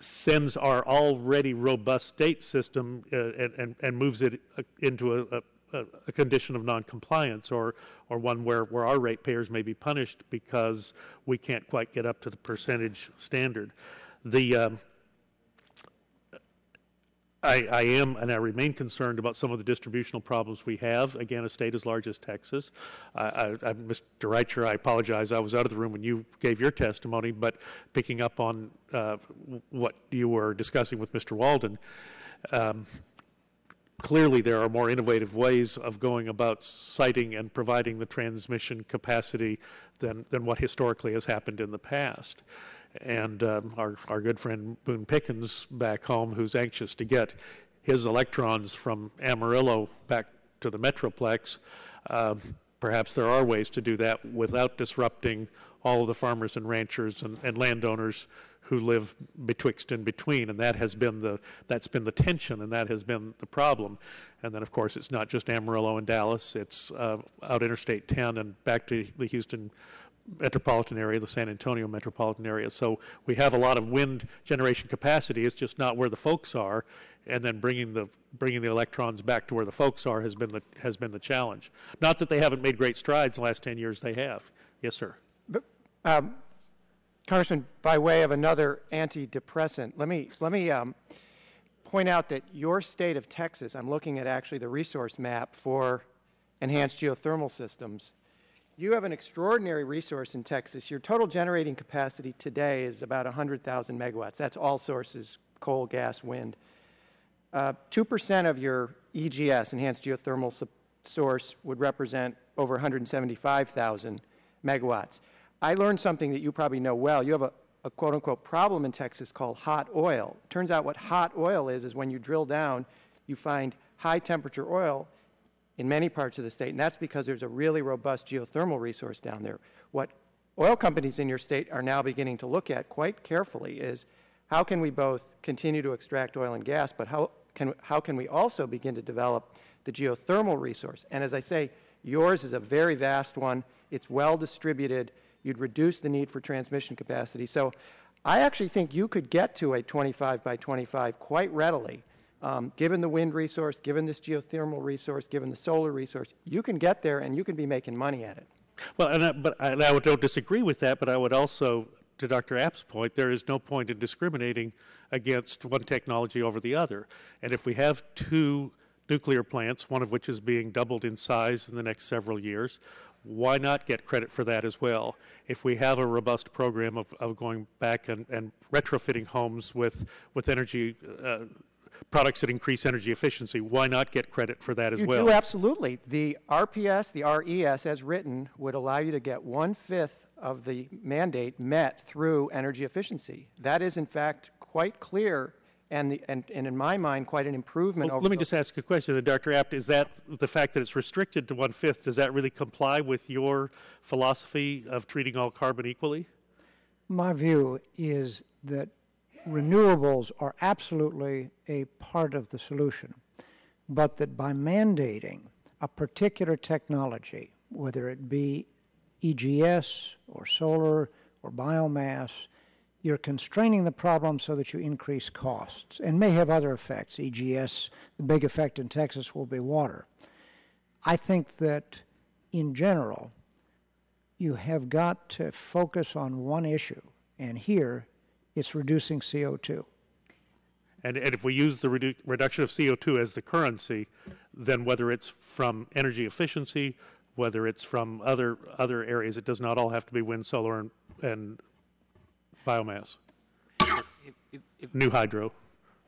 sends our already robust state system and moves it into a condition of noncompliance, or one where our ratepayers may be punished because we can't quite get up to the percentage standard. I am and I remain concerned about some of the distributional problems we have. Again, a state as large as Texas. Mr. Reicher, I apologize. I was out of the room when you gave your testimony, but picking up on what you were discussing with Mr. Walden, clearly there are more innovative ways of going about siting and providing the transmission capacity than what historically has happened in the past. And our good friend Boone Pickens back home, who's anxious to get his electrons from Amarillo back to the Metroplex, perhaps there are ways to do that without disrupting all of the farmers and ranchers and landowners who live betwixt and between, and that's been the tension, and that has been the problem. And then, of course, it's not just Amarillo and Dallas; it's out Interstate 10 and back to the Houston metropolitan area, the San Antonio metropolitan area. So we have a lot of wind generation capacity. It's just not where the folks are, and then bringing the electrons back to where the folks are has been the challenge. Not that they haven't made great strides in the last 10 years; they have. Yes, sir. But, Congressman, by way of another antidepressant, let me point out that your state of Texas, I'm looking at actually the resource map for enhanced geothermal systems. You have an extraordinary resource in Texas. Your total generating capacity today is about 100,000 megawatts. That's all sources, coal, gas, wind. 2% of your EGS, enhanced geothermal source, would represent over 175,000 megawatts. I learned something that you probably know well. You have a quote-unquote problem in Texas called hot oil. It turns out what hot oil is when you drill down, you find high-temperature oil in many parts of the state, and that's because there's a really robust geothermal resource down there. What oil companies in your state are now beginning to look at quite carefully is how can we both continue to extract oil and gas, but how can we also begin to develop the geothermal resource? And as I say, yours is a very vast one. It's well distributed. You'd reduce the need for transmission capacity. So I actually think you could get to a 25 by 25 quite readily. Given the wind resource, given this geothermal resource, given the solar resource, you can get there and you can be making money at it. Well, I don't disagree with that, but I would also, to Dr. App's point, there is no point in discriminating against one technology over the other. And if we have two nuclear plants, one of which is being doubled in size in the next several years, why not get credit for that as well? If we have a robust program of going back and retrofitting homes with energy products that increase energy efficiency, why not get credit for that as well? You do, absolutely. The RPS, the RES as written, would allow you to get 1/5 of the mandate met through energy efficiency. That is, in fact, quite clear and in my mind, quite an improvement. Well, let me just ask a question, Dr. Apt. Is that the fact that it's restricted to 1/5, does that really comply with your philosophy of treating all carbon equally? My view is that renewables are absolutely a part of the solution, but that by mandating a particular technology, whether it be EGS or solar or biomass, you're constraining the problem so that you increase costs and may have other effects. EGS, the big effect in Texas will be water. I think that in general, you have got to focus on one issue, and here it's reducing CO2. And if we use the reduction of CO2 as the currency, then whether it's from energy efficiency, whether it's from other areas, it does not all have to be wind, solar, and biomass. New hydro.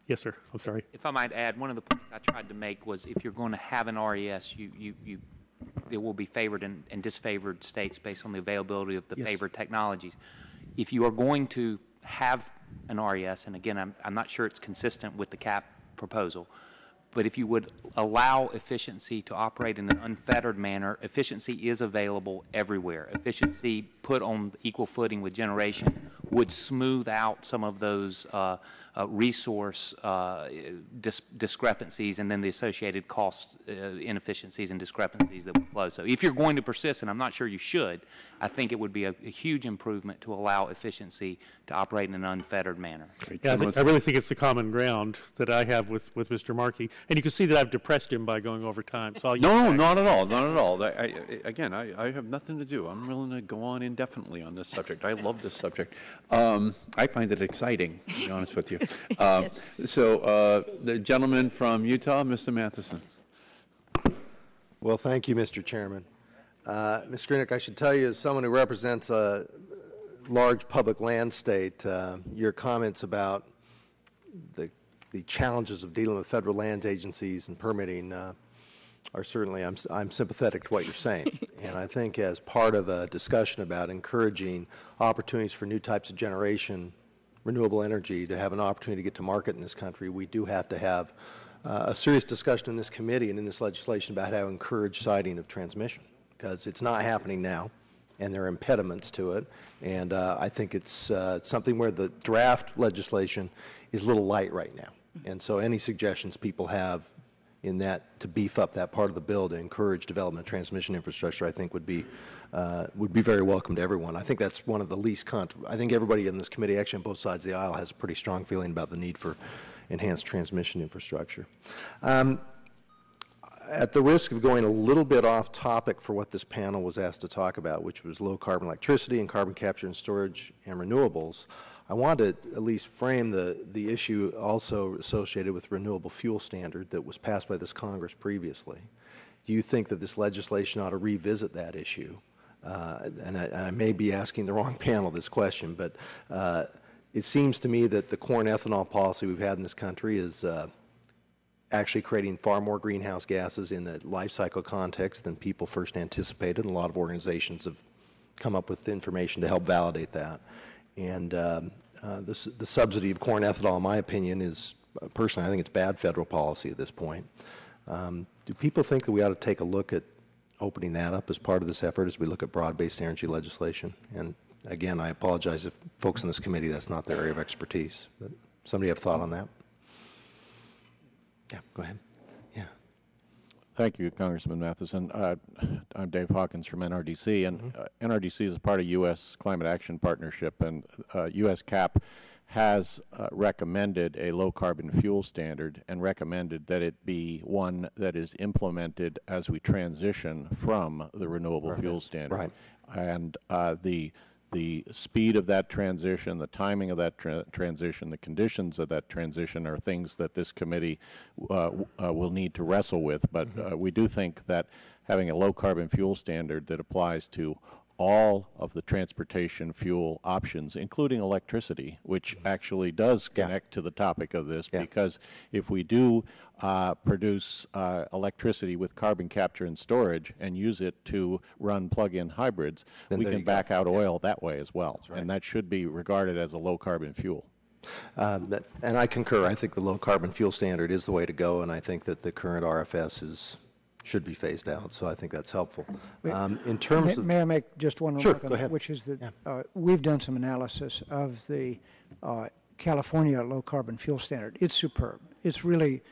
Yes, sir. I'm sorry. If I might add, one of the points I tried to make was if you're going to have an RES, there will be favored and disfavored states based on the availability of the favored technologies. If you are going to have an RES, and again, I'm not sure it's consistent with the CAP proposal, but if you would allow efficiency to operate in an unfettered manner, efficiency is available everywhere. Efficiency put on equal footing with generation would smooth out some of those resource discrepancies and then the associated cost inefficiencies and discrepancies that would flow. So if you're going to persist, and I'm not sure you should, I think it would be a huge improvement to allow efficiency to operate in an unfettered manner. Yeah, I really think it's the common ground that I have with Mr. Markey. And you can see that I've depressed him by going over time. So no, not at all, not at all. I have nothing to do. I'm willing to go on indefinitely on this subject. I love this subject. I find it exciting, to be honest with you. So the gentleman from Utah, Mr. Matheson. Well, thank you, Mr. Chairman. Ms. Greenick, I should tell you, as someone who represents a large public land state, your comments about the challenges of dealing with federal lands agencies and permitting are certainly, I'm sympathetic to what you're saying. And I think as part of a discussion about encouraging opportunities for new types of generation, renewable energy, to have an opportunity to get to market in this country, we do have to have a serious discussion in this committee and in this legislation about how to encourage siting of transmission, because it's not happening now. and there are impediments to it. And I think it's something where the draft legislation is a little light right now. And so any suggestions people have in that to beef up that part of the bill to encourage development of transmission infrastructure, I think would be very welcome to everyone. I think that's one of the least I think everybody in this committee, actually on both sides of the aisle, has a pretty strong feeling about the need for enhanced transmission infrastructure. At the risk of going a little bit off topic for what this panel was asked to talk about, which was low carbon electricity and carbon capture and storage and renewables, I wanted to at least frame the issue also associated with renewable fuel standard that was passed by this Congress previously. Do you think that this legislation ought to revisit that issue? And I may be asking the wrong panel this question, but it seems to me that the corn ethanol policy we've had in this country is actually creating far more greenhouse gases in the life cycle context than people first anticipated. And a lot of organizations have come up with information to help validate that. And the subsidy of corn ethanol, in my opinion, is, personally, I think it's bad federal policy at this point. Do people think that we ought to take a look at opening that up as part of this effort as we look at broad-based energy legislation? And again, I apologize if folks in this committee, that's not their area of expertise. But somebody have a thought on that? Yeah, go ahead. Yeah. Thank you, Congressman Matheson. I'm Dave Hawkins from NRDC, and NRDC is a part of U.S. Climate Action Partnership, and U.S. CAP has recommended a low-carbon fuel standard and recommended that it be one that is implemented as we transition from the renewable fuel standard. Right. And the speed of that transition, the timing of that transition, the conditions of that transition are things that this committee will need to wrestle with. But we do think that having a low-carbon fuel standard that applies to all of the transportation fuel options, including electricity, which actually does connect to the topic of this, because if we do produce electricity with carbon capture and storage and use it to run plug-in hybrids, then we can back out oil that way as well. Right. And that should be regarded as a low-carbon fuel. And I concur. I think the low-carbon fuel standard is the way to go, and I think that the current RFS should be phased out, so I think that's helpful. In terms of... May I make just one remark on go ahead. that, which is that we've done some analysis of the California low-carbon fuel standard. It's superb. It's really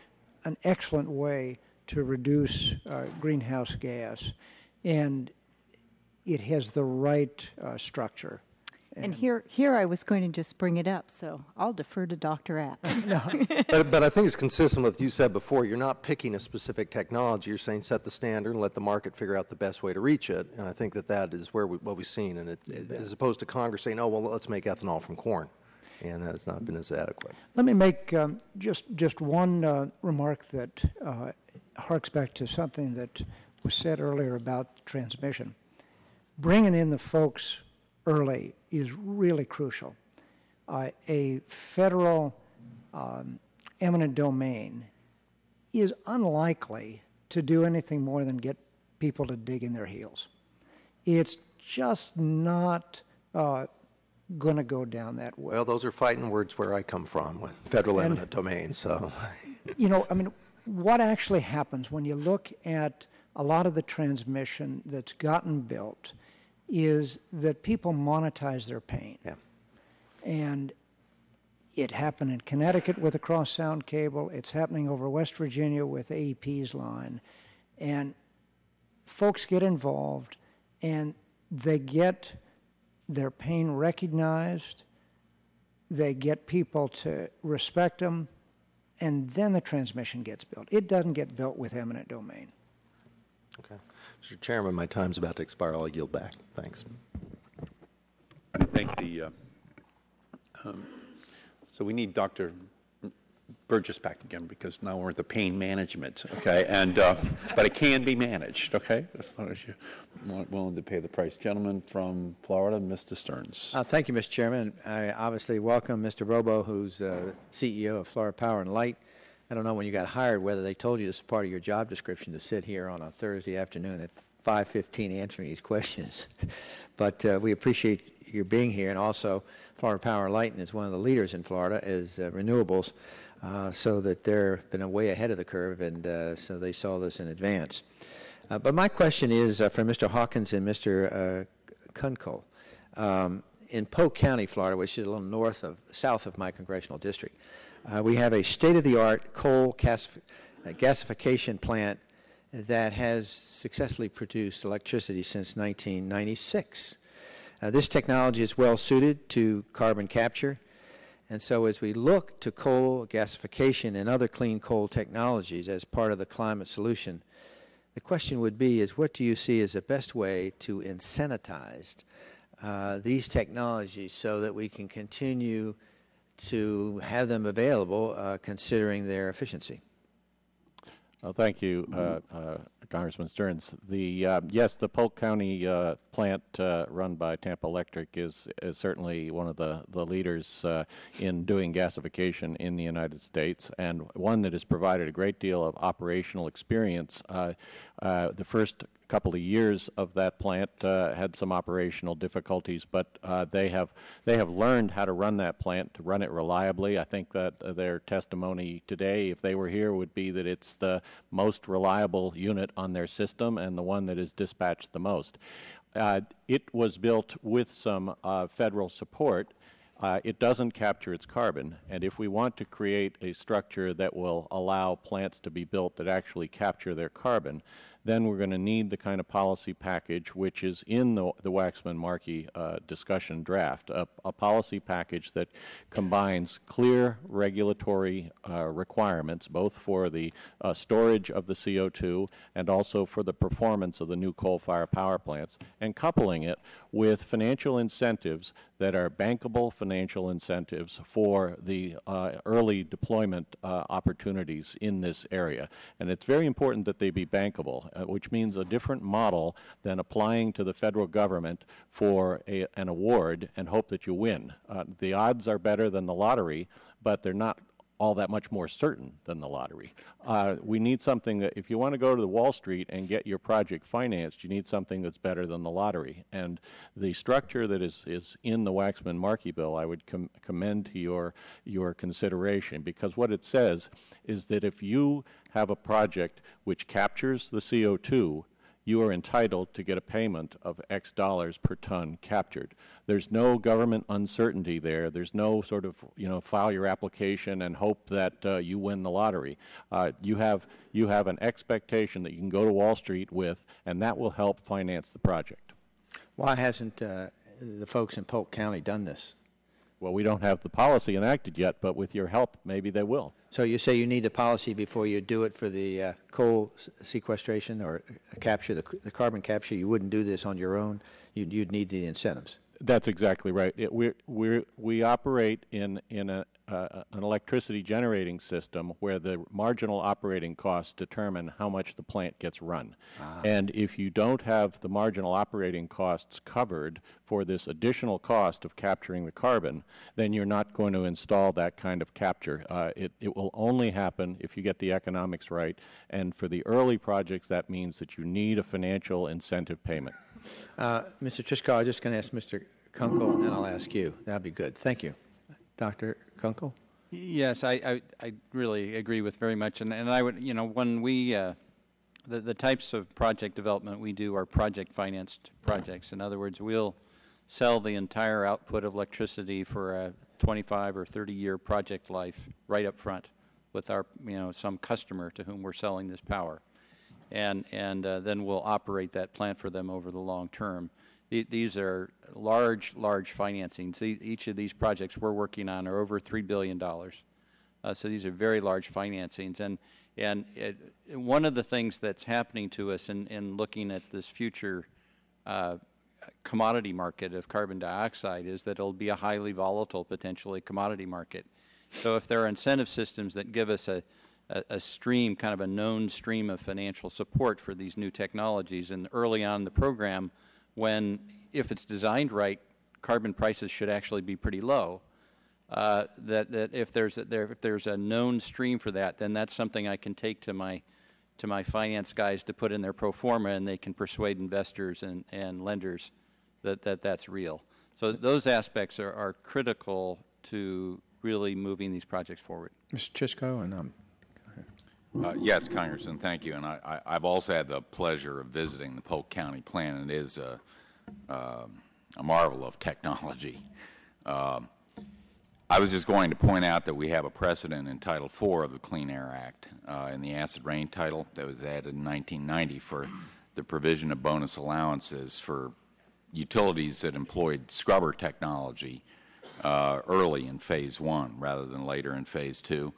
an excellent way to reduce greenhouse gas, and it has the right structure. And here I was going to just bring it up, so I'll defer to Dr. Apt. But I think it's consistent with what you said before. You're not picking a specific technology. You're saying set the standard and let the market figure out the best way to reach it. And I think that is where what we've seen. And as opposed to Congress saying, oh, well, let's make ethanol from corn. And that has not been as adequate. Let me make just one remark that harks back to something that was said earlier about transmission. Bringing in the folks early is really crucial. A federal eminent domain is unlikely to do anything more than get people to dig in their heels. It's just not going to go down that way. Well, those are fighting words where I come from, federal eminent domain, so. You know, I mean, what actually happens when you look at a lot of the transmission that's gotten built is that people monetize their pain. Yeah. And it happened in Connecticut with a cross-sound cable. It's happening over West Virginia with AEP's line. And folks get involved, and they get their pain recognized. They get people to respect them, and then the transmission gets built. It doesn't get built with eminent domain. Okay. Mr. Chairman, my time's about to expire. I'll yield back. Thanks. I think so we need Dr. Burgess back again, because now we're at the pain management, okay? And but it can be managed, okay? As long as you're willing to pay the price. Gentleman from Florida, Mr. Stearns. Thank you, Mr. Chairman. I obviously welcome Mr. Robo, who's CEO of Florida Power and Light. I don't know when you got hired whether they told you this is part of your job description to sit here on a Thursday afternoon at 5:15 answering these questions. But we appreciate your being here, and also Florida Power and Light is one of the leaders in Florida is renewables, so that they've been way ahead of the curve, and so they saw this in advance. But my question is for Mr. Hawkins and Mr. Kunkel. In Polk County, Florida, which is a little south of my congressional district, we have a state-of-the-art coal gasification plant that has successfully produced electricity since 1996. This technology is well suited to carbon capture, and so as we look to coal gasification and other clean coal technologies as part of the climate solution, the question would be is what do you see as the best way to incentivize these technologies so that we can continue to have them available considering their efficiency? Well, thank you, Congressman Stearns. Yes, the Polk County plant run by Tampa Electric is certainly one of the leaders in doing gasification in the United States, and one that has provided a great deal of operational experience. The first couple of years of that plant had some operational difficulties, but they have learned how to run that plant, to run it reliably. I think that their testimony today, if they were here, would be that it's the most reliable unit on their system and the one that is dispatched the most. It was built with some federal support. It doesn't capture its carbon, and if we want to create a structure that will allow plants to be built that actually capture their carbon, then we're going to need the kind of policy package which is in the Waxman-Markey discussion draft, a policy package that combines clear regulatory requirements, both for the storage of the CO2 and also for the performance of the new coal-fired power plants, and coupling it with financial incentives that are bankable financial incentives for the early deployment opportunities in this area. And it's very important that they be bankable, which means a different model than applying to the federal government for an award and hope that you win. The odds are better than the lottery, but they're not all that much more certain than the lottery. We need something that, if you want to go to the Wall Street and get your project financed, you need something that's better than the lottery. And the structure that is in the Waxman-Markey bill, I would commend to your consideration, because what it says is that if you have a project which captures the CO2, you are entitled to get a payment of X dollars per ton captured. There's no government uncertainty there. There's no sort of, file your application and hope that you win the lottery. You have an expectation that you can go to Wall Street with, and that will help finance the project. Why hasn't the folks in Polk County done this? Well, we don't have the policy enacted yet, but with your help, maybe they will. So you say you need the policy before you do it for the coal sequestration or capture, the carbon capture. You wouldn't do this on your own. You'd need the incentives. That's exactly right. We operate in an electricity generating system where the marginal operating costs determine how much the plant gets run. And if you don't have the marginal operating costs covered for this additional cost of capturing the carbon, then you're not going to install that kind of capture. It will only happen if you get the economics right. And for the early projects, that means that you need a financial incentive payment. Mr. Triskau, I'm just going to ask Mr. Kunkel, and then I'll ask you. That'd be good. Thank you. Dr. Kunkel? Yes, I really agree with very much. And I would, when we, the types of project development we do are project financed projects. In other words, we'll sell the entire output of electricity for a 25 or 30-year project life right up front with our, some customer to whom we're selling this power. And then we'll operate that plant for them over the long term. These are large financings. Each of these projects we're working on are over $3 billion. So these are very large financings. And one of the things that's happening to us in looking at this future commodity market of carbon dioxide is that it'll be a highly volatile, potentially, commodity market. So if there are incentive systems that give us a stream, kind of a known stream of financial support for these new technologies, and early on in the program, when, if it's designed right, carbon prices should actually be pretty low, that if there's a known stream for that, then that's something I can take to my finance guys to put in their pro forma, and they can persuade investors and lenders that that's real. So those aspects are critical to really moving these projects forward. Mr. Triskau, and yes, Congressman, thank you. And I've also had the pleasure of visiting the Polk County plant, and it is a marvel of technology. I was just going to point out that we have a precedent in Title IV of the Clean Air Act in the acid rain title that was added in 1990 for the provision of bonus allowances for utilities that employed scrubber technology early in Phase 1 rather than later in Phase 2.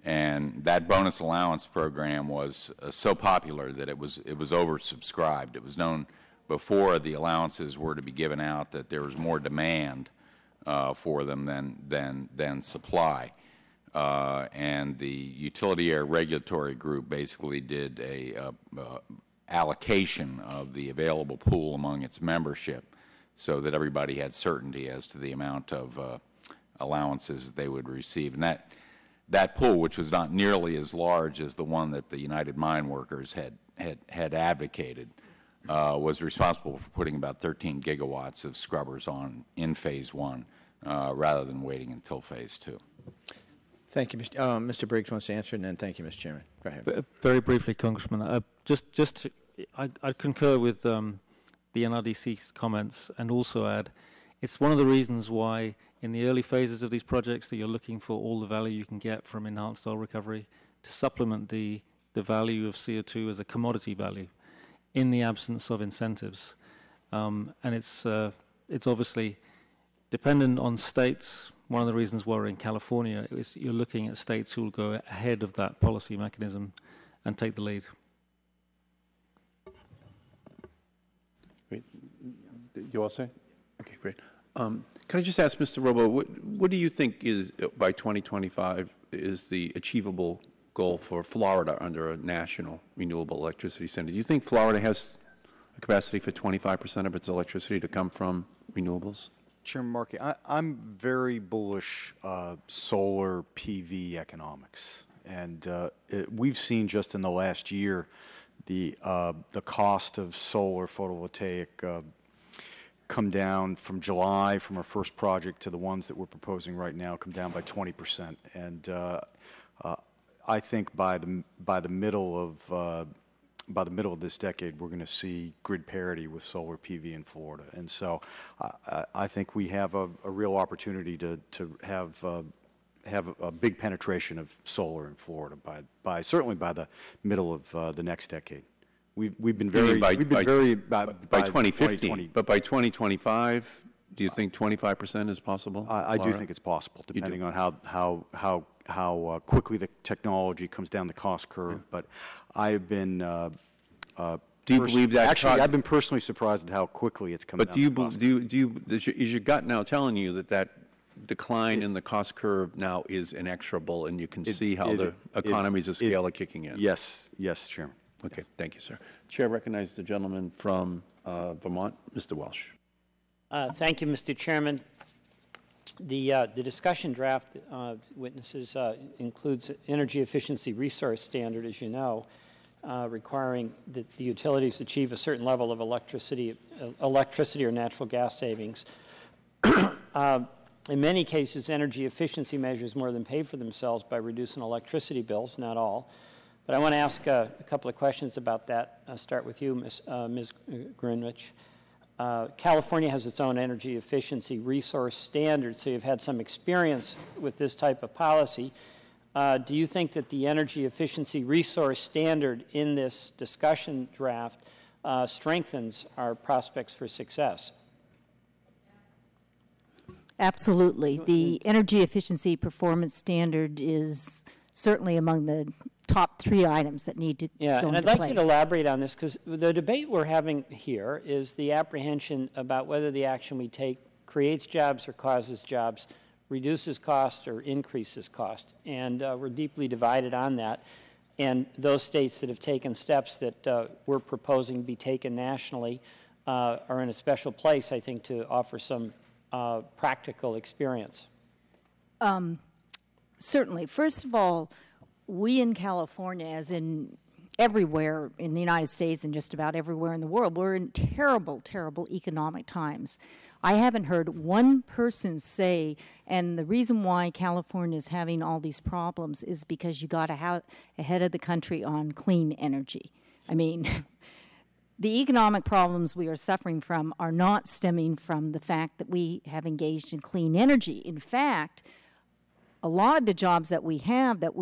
And that bonus allowance program was so popular that it was oversubscribed. It was known before the allowances were to be given out that there was more demand for them than supply. And the Utility Air Regulatory Group basically did a allocation of the available pool among its membership so that everybody had certainty as to the amount of allowances they would receive. And that pool, which was not nearly as large as the one that the United Mine Workers had advocated, was responsible for putting about 13 gigawatts of scrubbers on in Phase 1 rather than waiting until Phase 2. Thank you, Mr. Briggs wants to answer, and then thank you, Mr. Chairman. Go ahead. Very briefly, Congressman, I concur with the NRDC's comments and also add it's one of the reasons why in the early phases of these projects that you're looking for all the value you can get from enhanced oil recovery to supplement the value of CO2 as a commodity value in the absence of incentives. And it's obviously dependent on states. One of the reasons why we're in California is you're looking at states who will go ahead of that policy mechanism and take the lead. Great. You all say? Okay, great. Can I just ask Mr. Robo, what do you think is, by 2025, is the achievable goal for Florida under a national renewable electricity standard? Do you think Florida has a capacity for 25% of its electricity to come from renewables? Chairman Markey, I'm very bullish solar PV economics, and we've seen just in the last year the cost of solar photovoltaic come down from July, from our first project to the ones that we're proposing right now, come down by 20%. And I think by the middle of this decade, we're going to see grid parity with solar PV in Florida. And so I think we have a real opportunity to have a big penetration of solar in Florida certainly by the middle of the next decade. We've been very by 2050, but by 2025, do you think 25% is possible? I do think it's possible, depending on how quickly the technology comes down the cost curve. Yeah. But I've been do you believe that? Actually, I've been personally surprised at how quickly it's come down. But is your gut now telling you that decline in the cost curve now is inexorable, and you can see how the economies of scale are kicking in? Yes, Chairman. Okay, thank you, sir. Chair recognizes the gentleman from Vermont, Mr. Welsh. Thank you, Mr. Chairman. The discussion draft, witnesses, includes energy efficiency resource standard, as you know, requiring that the utilities achieve a certain level of electricity or natural gas savings. In many cases, energy efficiency measures more than pay for themselves by reducing electricity bills, not all. But I want to ask a couple of questions about that. I'll start with you, Ms. Greenwich. California has its own energy efficiency resource standard, so you've had some experience with this type of policy. Do you think that the energy efficiency resource standard in this discussion draft strengthens our prospects for success? Absolutely. The energy efficiency performance standard is certainly among the top 3 items that need to go into place. Yeah, and I'd like you to elaborate on this, because the debate we're having here is the apprehension about whether the action we take creates jobs or causes jobs, reduces cost or increases cost. And we're deeply divided on that. And those states that have taken steps that we're proposing be taken nationally are in a special place, I think, to offer some practical experience. Certainly. First of all, we in California, as in everywhere in the United States and just about everywhere in the world, we're in terrible, terrible economic times. I haven't heard one person say, and the reason why California is having all these problems is because you got ahead of the country on clean energy. I mean, the economic problems we are suffering from are not stemming from the fact that we have engaged in clean energy. In fact, a lot of the jobs that we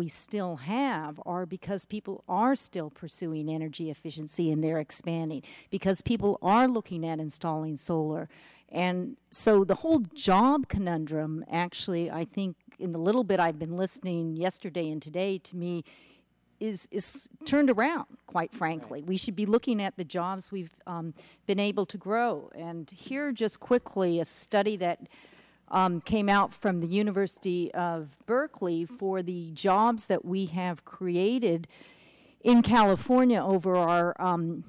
still have, are because people are still pursuing energy efficiency and they're expanding, because people are looking at installing solar. And so the whole job conundrum, actually, I think in the little bit I've been listening yesterday and today, to me, is turned around, quite frankly. We should be looking at the jobs we've been able to grow. And here, just quickly, a study that came out from the University of Berkeley for the jobs that we have created in California over our, from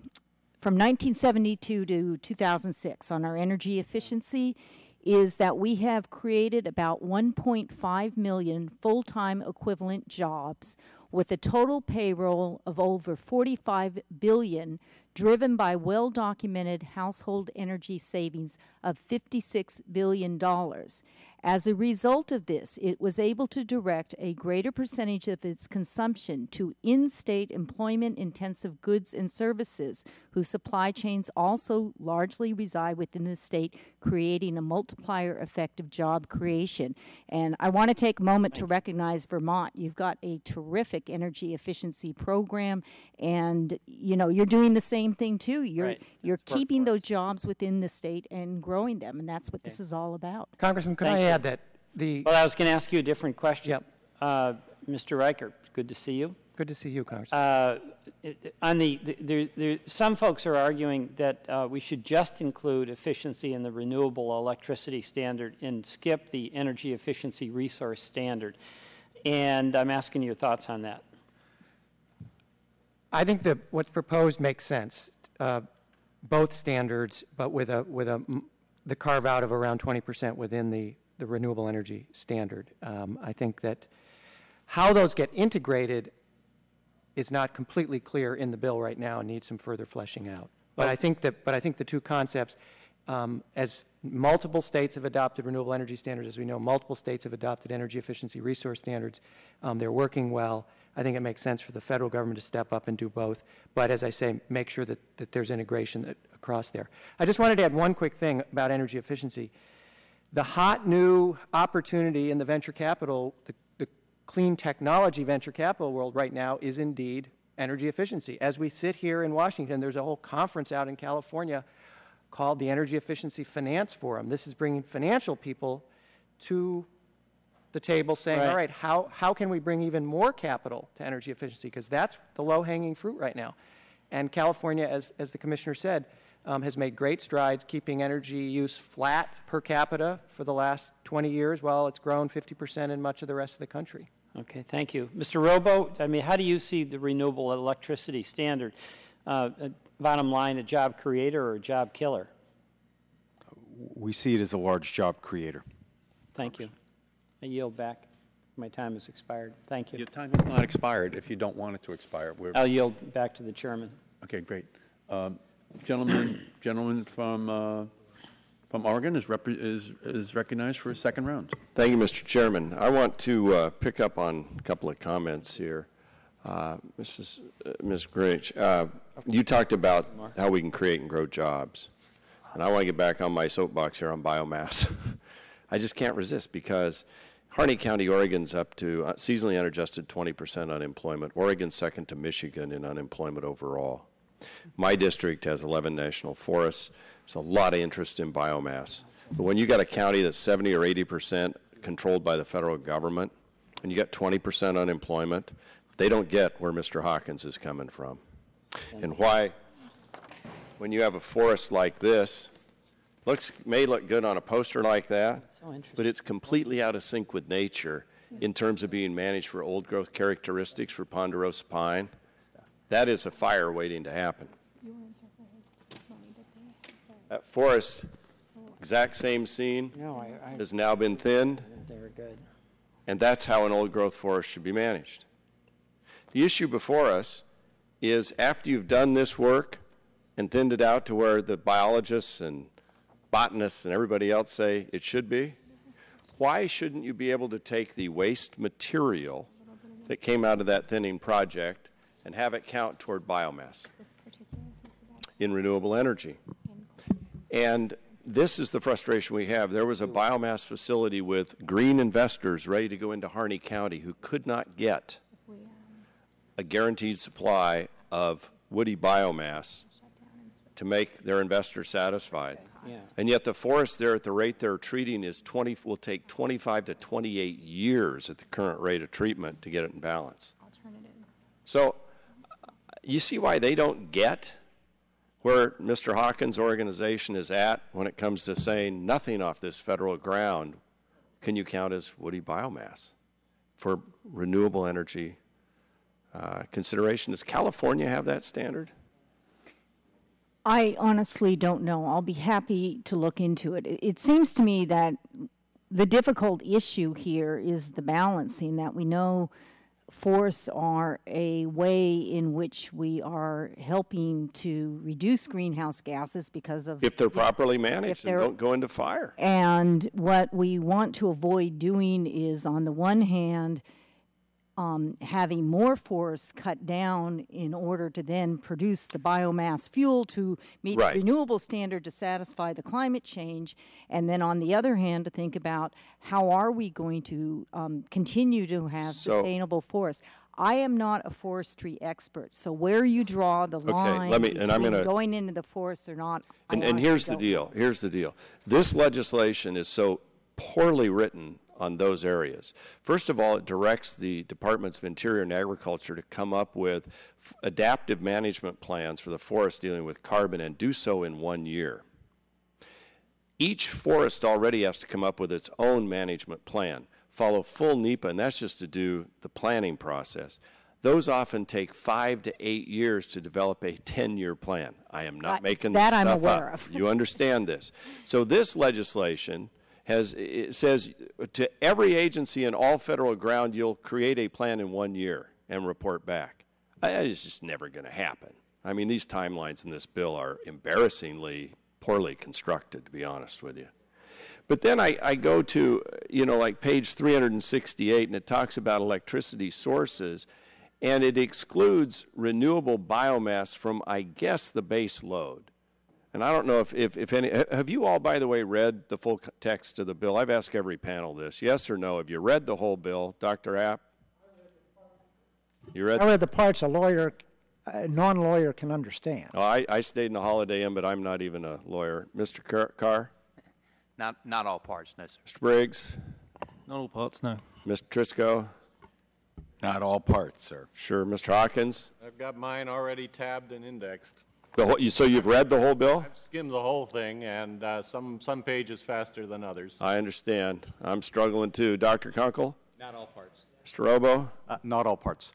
1972 to 2006 on our energy efficiency, is that we have created about 1.5 million full-time equivalent jobs with a total payroll of over $45 billion, driven by well-documented household energy savings of $56 billion. As a result of this, it was able to direct a greater percentage of its consumption to in-state employment-intensive goods and services, whose supply chains also largely reside within the state, creating a multiplier effect of job creation. And I want to take a moment to recognize Vermont. You've got a terrific energy efficiency program, and you're doing the same thing too. You're keeping those jobs within the state and growing them, and that's what this is all about. Congressman, could I add that Well, I was going to ask you a different question. Yep. Mr. Riker, good to see you. Good to see you, Congressman. Some folks are arguing that we should just include efficiency in the renewable electricity standard and skip the energy efficiency resource standard. And I'm asking your thoughts on that. I think that what's proposed makes sense. Both standards, but with the carve out of around 20% within the renewable energy standard. I think that how those get integrated is not completely clear in the bill right now and needs some further fleshing out. But I think the two concepts, as multiple states have adopted renewable energy standards, as we know, multiple states have adopted energy efficiency resource standards. They're working well. I think it makes sense for the federal government to step up and do both. But as I say, make sure that there's integration across there. I just wanted to add one quick thing about energy efficiency. The hot new opportunity in the venture capital, the clean technology venture capital world right now is indeed energy efficiency. As we sit here in Washington, there's a whole conference out in California called the Energy Efficiency Finance Forum. This is bringing financial people to the table saying, all right, how can we bring even more capital to energy efficiency? Because that's the low-hanging fruit right now. And California, as the Commissioner said, has made great strides keeping energy use flat per capita for the last 20 years, while it's grown 50% in much of the rest of the country. Okay, thank you. Mr. Robo, I mean, how do you see the renewable electricity standard? Bottom line, a job creator or a job killer? We see it as a large job creator. Thank you. I yield back. My time has expired. Thank you. Your time has not expired if you don't want it to expire. I'll yield back to the chairman. Okay, great. Gentleman from Oregon is recognized for a second round. Thank you, Mr. Chairman. I want to pick up on a couple of comments here. Ms. Greenwich, you talked about how we can create and grow jobs. And I want to get back on my soapbox here on biomass. I just can't resist because Harney County, Oregon's up to seasonally unadjusted 20% unemployment. Oregon's second to Michigan in unemployment overall. My district has 11 national forests. There's a lot of interest in biomass. But when you got a county that's 70 or 80% controlled by the federal government, and you got 20% unemployment, they don't get where Mr. Hawkins is coming from. And why, when you have a forest like this, may look good on a poster like that, but it's completely out of sync with nature in terms of being managed for old growth characteristics for ponderosa pine. That is a fire waiting to happen. That forest, exact same scene, has now been thinned, and that's how an old growth forest should be managed. The issue before us is after you've done this work and thinned it out to where the biologists and botanists and everybody else say it should be, why shouldn't you be able to take the waste material that came out of that thinning project and have it count toward biomass? in renewable energy. And this is the frustration we have. There was a biomass facility with green investors ready to go into Harney County who could not get a guaranteed supply of woody biomass to make their investors satisfied. Yeah. And yet the forest there at the rate they're treating will take 25 to 28 years at the current rate of treatment to get it in balance. So you see why they don't get where Mr. Hawkins' organization is at when it comes to saying nothing off this federal ground can you count as woody biomass for renewable energy consideration. Does California have that standard? I honestly don't know. I'll be happy to look into it. It seems to me that the difficult issue here is the balancing, that we know forests are a way in which we are helping to reduce greenhouse gases because of... If they're properly managed and don't go into fire. And what we want to avoid doing is, on the one hand, having more forests cut down in order to then produce the biomass fuel to meet the renewable standard to satisfy the climate change, and then on the other hand to think about how are we going to continue to have sustainable forests. I am not a forestry expert, so where you draw the line between going into the forest or not. And here's the deal. Here's the deal. This legislation is so poorly written on those areas. First of all, it directs the Departments of Interior and Agriculture to come up with adaptive management plans for the forest dealing with carbon and do so in 1 year. Each forest already has to come up with its own management plan, follow full NEPA, and that's just to do the planning process. Those often take 5 to 8 years to develop a 10-year plan. I am not making this stuff up. That I'm aware of. You understand this. So this legislation it says to every agency in all federal ground, you'll create a plan in 1 year and report back. That is just never going to happen. I mean, these timelines in this bill are embarrassingly poorly constructed, to be honest with you. But then I go to, like page 368, and it talks about electricity sources, and it excludes renewable biomass from, I guess, the base load. And I don't know if any, have you all, by the way, read the full text of the bill? I've asked every panel this, yes or no. Have you read the whole bill, Dr. App? You read? I read the parts a lawyer, a non-lawyer can understand. Oh, I stayed in the Holiday Inn, but I'm not even a lawyer. Mr. Carr? Not all parts, no, sir. Mr. Briggs? Not all parts, no. Mr. Trisco? Not all parts, sir. Sure. Mr. Hawkins? I've got mine already tabbed and indexed. So you've read the whole bill? I've skimmed the whole thing, and some pages faster than others. I understand. I'm struggling too. Dr. Kunkel? Not all parts. Mr. Robo? Not all parts.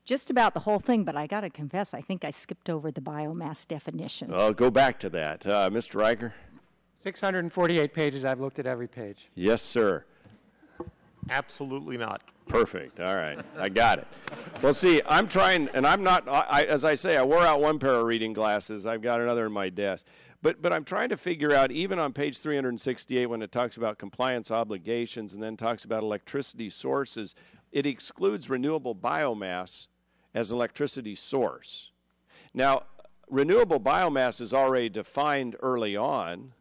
Just about the whole thing, but I got to confess, I think I skipped over the biomass definition. I'll go back to that. Mr. Riker? 648 pages. I've looked at every page. Yes, sir. Absolutely not. Perfect. All right. I got it. Well, see, I'm trying, and I'm not, as I say, I wore out one pair of reading glasses. I've got another in my desk. But I'm trying to figure out, even on page 368, when it talks about compliance obligations and then talks about electricity sources, it excludes renewable biomass as an electricity source. Now, renewable biomass is already defined early on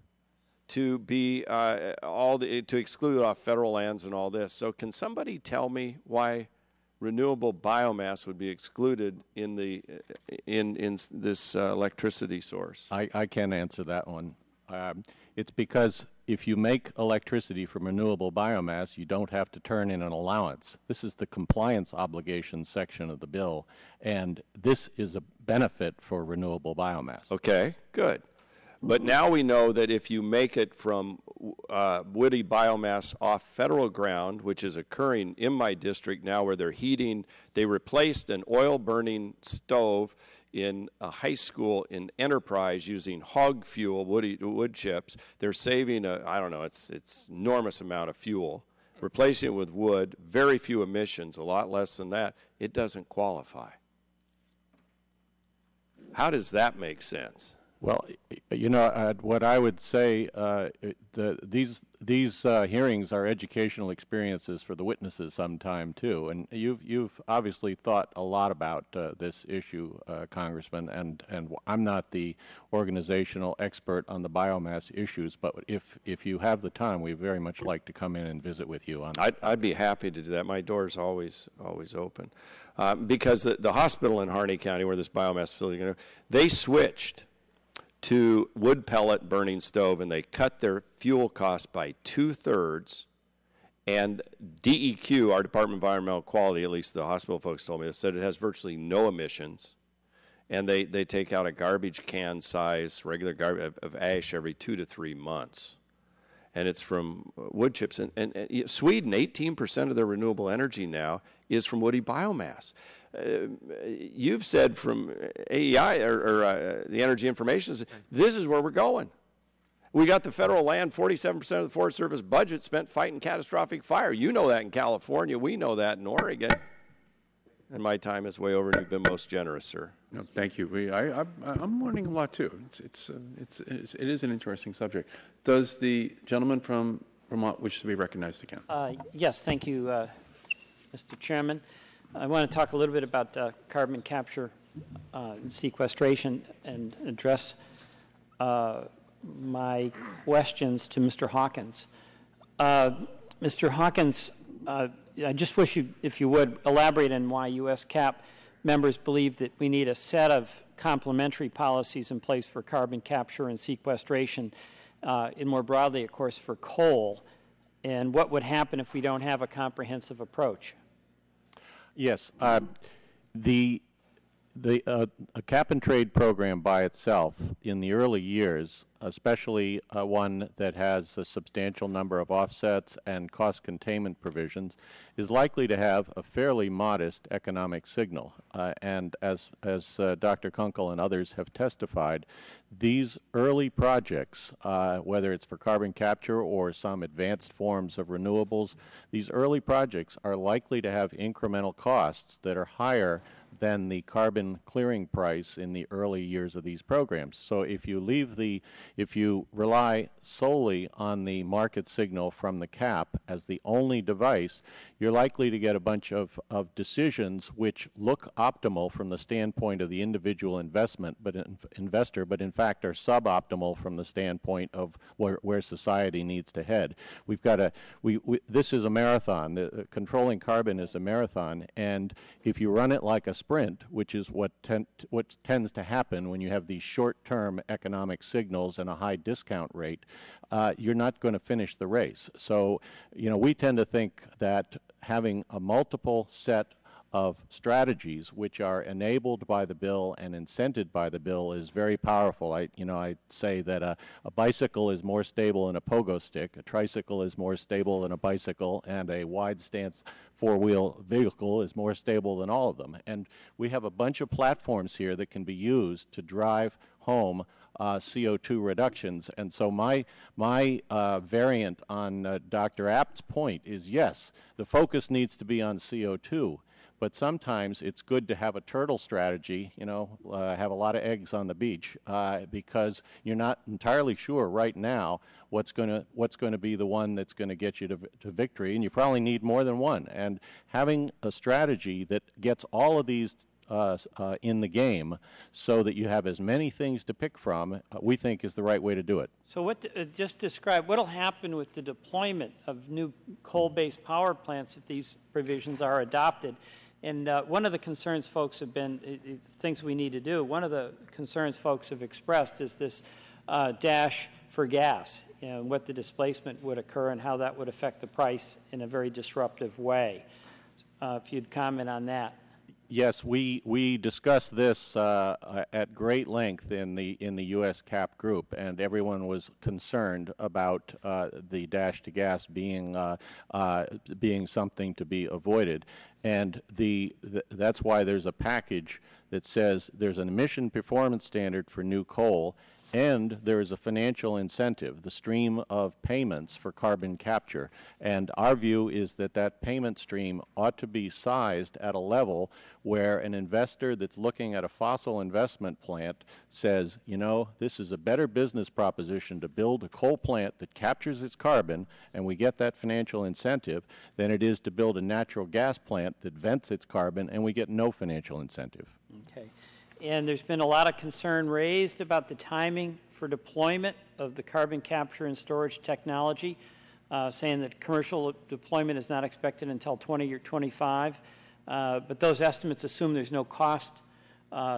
to be to exclude off federal lands and all this. So can somebody tell me why renewable biomass would be excluded in this electricity source? I can answer that one. It's because if you make electricity from renewable biomass, you don't have to turn in an allowance. This is the compliance obligation section of the bill, and this is a benefit for renewable biomass. Okay, good. But now we know that if you make it from woody biomass off federal ground, which is occurring in my district now where they're heating, they replaced an oil-burning stove in a high school in Enterprise using hog fuel, wood chips. They're saving, it's enormous amount of fuel. Replacing it with wood, very few emissions, a lot less than that. It doesn't qualify. How does that make sense? Well, you know, what I would say, these hearings are educational experiences for the witnesses sometime too, and you've obviously thought a lot about this issue, Congressman, and I'm not the organizational expert on the biomass issues, but if you have the time, we very much like to come in and visit with you on. I'd be happy to do that. My door's always open, because the hospital in Harney County, where this biomass facility, they switched to wood pellet burning stove, and they cut their fuel costs by 2/3. And DEQ, our Department of Environmental Quality, at least the hospital folks told me, they said it has virtually no emissions. And they take out a garbage can size, regular garbage of ash every 2 to 3 months. And it's from wood chips. And Sweden, 18% of their renewable energy now is from woody biomass. You've said from AEI or the Energy Information, this is where we're going. We got the federal land, 47% of the Forest Service budget spent fighting catastrophic fire. You know that in California. We know that in Oregon. And my time is way over, and you've been most generous, sir. No, thank you. I'm learning a lot too. It is an interesting subject. Does the gentleman from Vermont wish to be recognized again? Yes, thank you, Mr. Chairman. I want to talk a little bit about carbon capture and sequestration and address my questions to Mr. Hawkins. Mr. Hawkins, I just wish you, if you would, elaborate on why U.S. CAP members believe that we need a set of complementary policies in place for carbon capture and sequestration, and more broadly, of course, for coal, and what would happen if we don't have a comprehensive approach. Yes, a cap and trade program by itself in the early years, especially one that has a substantial number of offsets and cost containment provisions, is likely to have a fairly modest economic signal. And as Dr. Kunkel and others have testified, these early projects, whether it's for carbon capture or some advanced forms of renewables, these early projects are likely to have incremental costs that are higher than the carbon clearing price in the early years of these programs. So if you rely solely on the market signal from the cap as the only device, you're likely to get a bunch of decisions which look optimal from the standpoint of the individual investor, but in fact are suboptimal from the standpoint of where society needs to head. This is a marathon. Controlling carbon is a marathon, and if you run it like a sprint, which is what tends to happen when you have these short-term economic signals and a high discount rate, you're not going to finish the race. So, we tend to think that having a multiple set of strategies which are enabled by the bill and incented by the bill is very powerful. I say that a bicycle is more stable than a pogo stick, a tricycle is more stable than a bicycle, and a wide stance four-wheel vehicle is more stable than all of them. And we have a bunch of platforms here that can be used to drive home CO2 reductions. And so my variant on Dr. Apt's point is, yes, the focus needs to be on CO2. But sometimes it's good to have a turtle strategy, have a lot of eggs on the beach, because you're not entirely sure right now what's going to be the one that's going to get you to victory, and you probably need more than one. And having a strategy that gets all of these in the game so that you have as many things to pick from, we think is the right way to do it. So just describe what will happen with the deployment of new coal-based power plants if these provisions are adopted. And one of the concerns folks have been, things we need to do, one of the concerns folks have expressed is this dash for gas, what the displacement would occur and how that would affect the price in a very disruptive way. If you'd comment on that. Yes, we discussed this at great length in the U.S. CAP group, and everyone was concerned about the dash to gas being something to be avoided, and that's why there's a package that says there's an emission performance standard for new coal, and there is a financial incentive, the stream of payments for carbon capture. And our view is that that payment stream ought to be sized at a level where an investor that's looking at a fossil investment plant says, you know, this is a better business proposition to build a coal plant that captures its carbon, and we get that financial incentive, than it is to build a natural gas plant that vents its carbon, and we get no financial incentive. Okay. And there's been a lot of concern raised about the timing for deployment of the carbon capture and storage technology, saying that commercial deployment is not expected until 2025. But those estimates assume there's no cost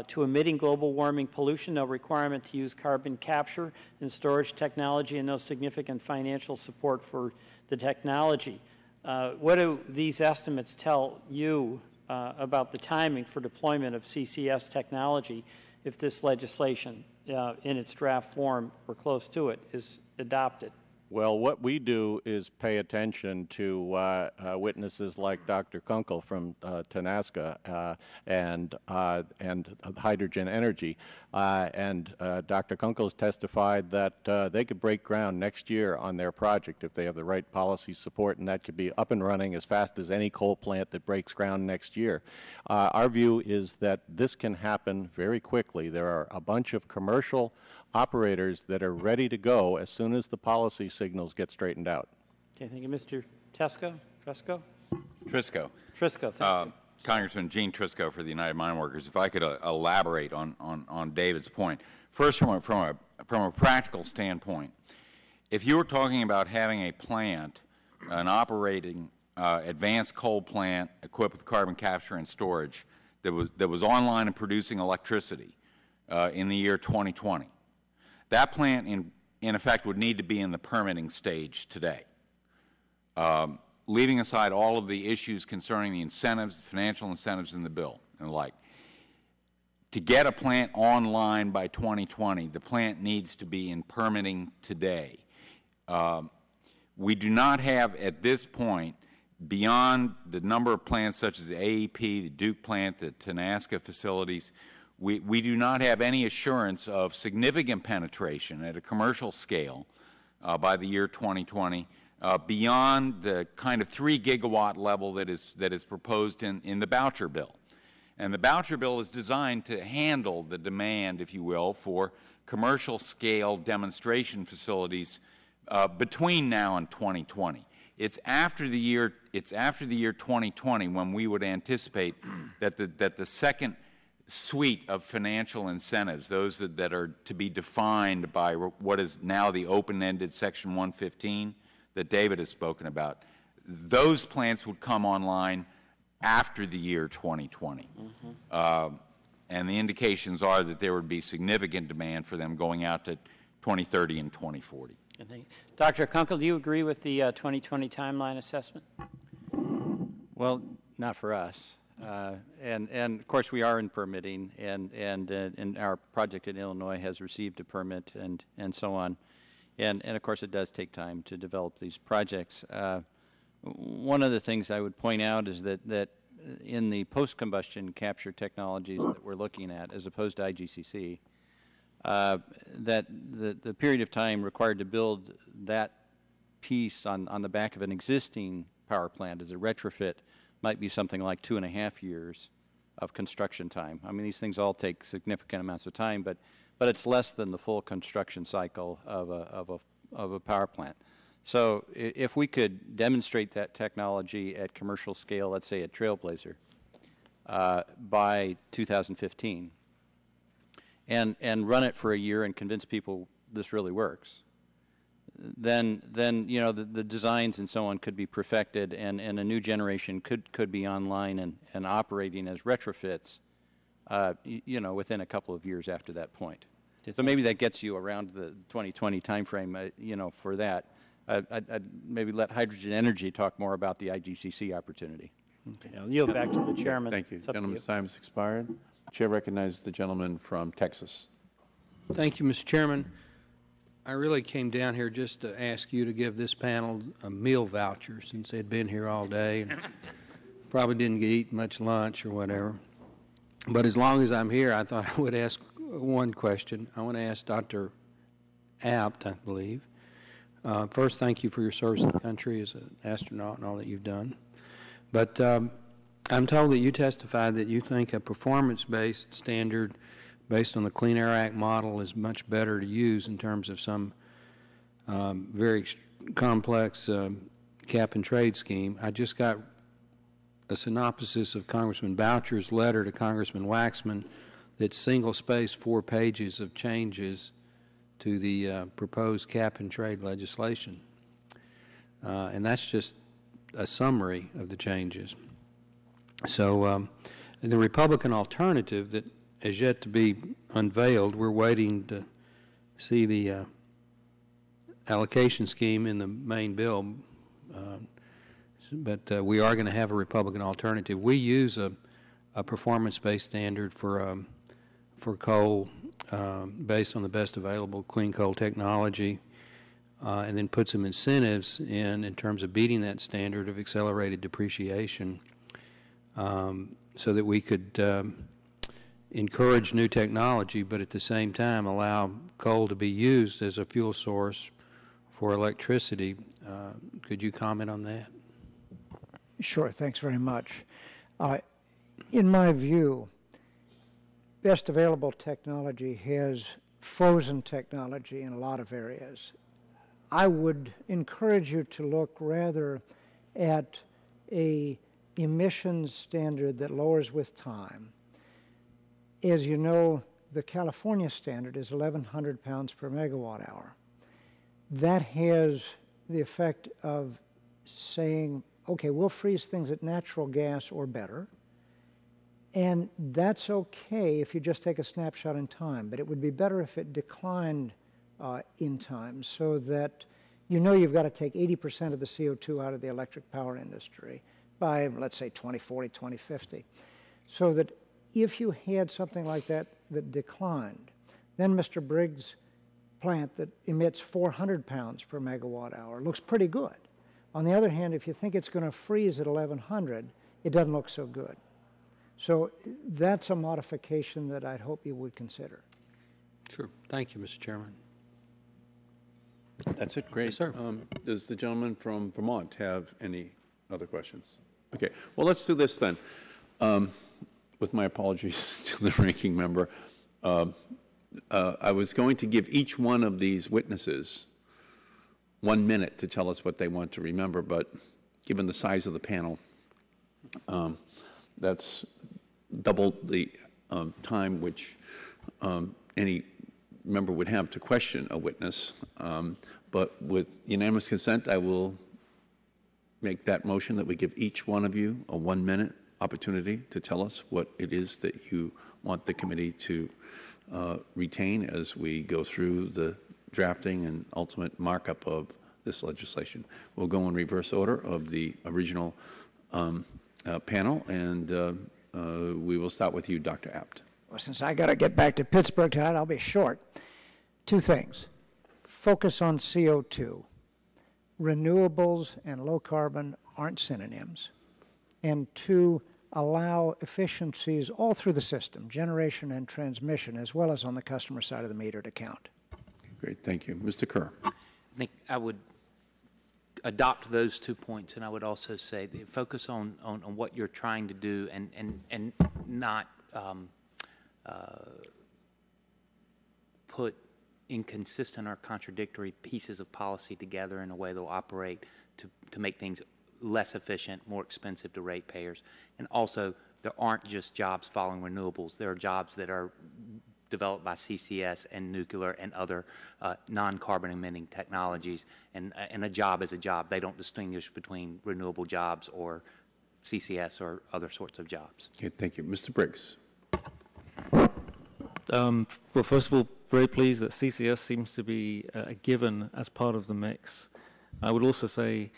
to emitting global warming pollution, no requirement to use carbon capture and storage technology, and no significant financial support for the technology. What do these estimates tell you about the timing for deployment of CCS technology if this legislation in its draft form or close to it is adopted? Well, what we do is pay attention to witnesses like Dr. Kunkel from Tenaska and hydrogen energy. Dr. Kunkel has testified that they could break ground next year on their project if they have the right policy support, and that could be up and running as fast as any coal plant that breaks ground next year. Our view is that this can happen very quickly. There are a bunch of commercial operators that are ready to go as soon as the policy signals get straightened out. Okay, thank you. Mr. Tresco? Trisco. Thank you. Congressman Gene Trisco for the United Mine Workers. If I could elaborate on David's point. First, from a practical standpoint, if you were talking about having a plant, an operating advanced coal plant equipped with carbon capture and storage that was online and producing electricity in the year 2020, that plant, in effect, would need to be in the permitting stage today, leaving aside all of the issues concerning the incentives, financial incentives in the bill and the like. To get a plant online by 2020, the plant needs to be in permitting today. We do not have, at this point, beyond the number of plants such as the AEP, the Duke plant, the Tenaska facilities, we do not have any assurance of significant penetration at a commercial scale by the year 2020 beyond the kind of 3 gigawatt level that is proposed in the Boucher bill. And the Boucher bill is designed to handle the demand, if you will, for commercial scale demonstration facilities between now and 2020. It's after the year 2020 when we would anticipate that the second suite of financial incentives, those that are to be defined by what is now the open-ended Section 115 that David has spoken about, those plants would come online after the year 2020. And the indications are that there would be significant demand for them going out to 2030 and 2040. Dr. Kunkel, do you agree with the 2020 timeline assessment? Well, not for us. And of course we are in permitting, and our project in Illinois has received a permit and so on, and of course it does take time to develop these projects. One of the things I would point out is that in the post-combustion capture technologies that we're looking at, as opposed to IGCC, that the period of time required to build that piece on the back of an existing power plant as a retrofit might be something like 2.5 years of construction time. I mean, these things all take significant amounts of time, but it's less than the full construction cycle of a power plant. So if we could demonstrate that technology at commercial scale, let's say at Trailblazer, by 2015, and run it for a year and convince people this really works, then you know the designs and so on could be perfected, and a new generation could be online and operating as retrofits, you know, within a couple of years after that point. So maybe that gets you around the 2020 timeframe, you know, for that. I'd maybe let Hydrogen Energy talk more about the IGCC opportunity. Okay, I'll yield back to the chairman. Thank you. Gentleman's time has expired. Chair recognizes the gentleman from Texas. Thank you, Mr. Chairman. I really came down here just to ask you to give this panel a meal voucher since they'd been here all day and probably didn't eat much lunch or whatever. But as long as I'm here, I thought I would ask one question. I want to ask Dr. apt, I believe. First, thank you for your service to the country as an astronaut and all that you've done. But I'm told that you testified that you think a performance-based standard based on the Clean Air Act model is much better to use in terms of some very complex cap and trade scheme. I just got a synopsis of Congressman Boucher's letter to Congressman Waxman that's single-spaced 4 pages of changes to the proposed cap and trade legislation. And that's just a summary of the changes. So the Republican alternative that is yet to be unveiled, we're waiting to see the allocation scheme in the main bill, but we are going to have a Republican alternative. We use a performance-based standard for coal based on the best available clean coal technology, and then put some incentives in terms of beating that standard of accelerated depreciation, so that we could encourage new technology, but at the same time allow coal to be used as a fuel source for electricity. Could you comment on that? Sure, thanks very much. In my view, best available technology has frozen technology in a lot of areas. I would encourage you to look rather at a emissions standard that lowers with time. As you know, the California standard is 1,100 pounds per megawatt hour. That has the effect of saying, okay, we'll freeze things at natural gas or better, and that's okay if you just take a snapshot in time, but it would be better if it declined in time, so that you know you've got to take 80% of the CO2 out of the electric power industry by, let's say, 2040, 2050. So that if you had something like that that declined, then Mr. Briggs' plant that emits 400 pounds per megawatt hour looks pretty good. On the other hand, if you think it's going to freeze at 1,100, it doesn't look so good. So that's a modification that I'd hope you would consider. Sure. Thank you, Mr. Chairman. That's it. Great. Yes, sir. Does the gentleman from Vermont have any other questions? Okay. Well, let's do this then. With my apologies to the ranking member, I was going to give each one of these witnesses 1 minute to tell us what they want to remember, but given the size of the panel, that's double the time which any member would have to question a witness. But with unanimous consent, I will make that motion that we give each one of you a 1 minute opportunity to tell us what it is that you want the committee to retain as we go through the drafting and ultimate markup of this legislation. We'll go in reverse order of the original panel, and we will start with you, Dr. Apt. Well, since I got to get back to Pittsburgh tonight, I'll be short. 2 things. Focus on CO2. Renewables and low carbon aren't synonyms. And 2, allow efficiencies all through the system, generation and transmission, as well as on the customer side of the meter to count. Great, thank you. Mr. Kerr. I think I would adopt those 2 points, and I would also say that focus on what you're trying to do, and not put inconsistent or contradictory pieces of policy together in a way that will operate to make things less efficient, more expensive to ratepayers. And also, there aren't just jobs following renewables. There are jobs that are developed by CCS and nuclear and other non-carbon emitting technologies. And a job is a job. They don't distinguish between renewable jobs or CCS or other sorts of jobs. Okay, thank you. Mr. Briggs. Well, first of all, very pleased that CCS seems to be a given as part of the mix. I would also say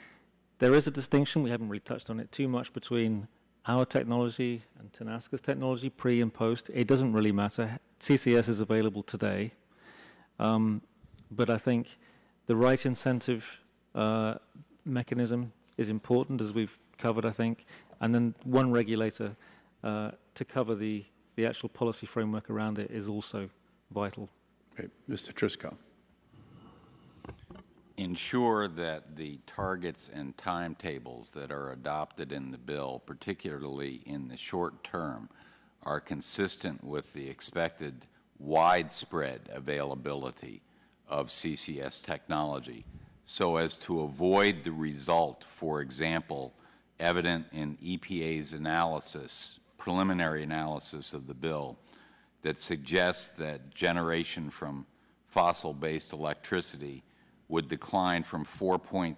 there is a distinction, we haven't really touched on it too much, between our technology and Tenaska's technology, pre and post. It doesn't really matter. CCS is available today. But I think the right incentive mechanism is important, as we've covered, I think. And then one regulator to cover the actual policy framework around it is also vital. Okay. Mr. Triscoe. ensure that the targets and timetables that are adopted in the bill, particularly in the short term, are consistent with the expected widespread availability of CCS technology, so as to avoid the result, for example, evident in EPA's analysis, preliminary analysis of the bill, that suggests that generation from fossil-based electricity would decline from 4.3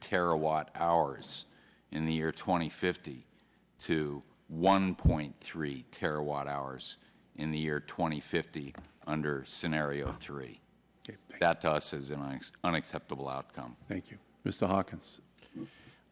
terawatt hours in the year 2050 to 1.3 terawatt hours in the year 2050 under scenario 3. Okay, that to us is an unacceptable outcome. Thank you. Mr. Hawkins.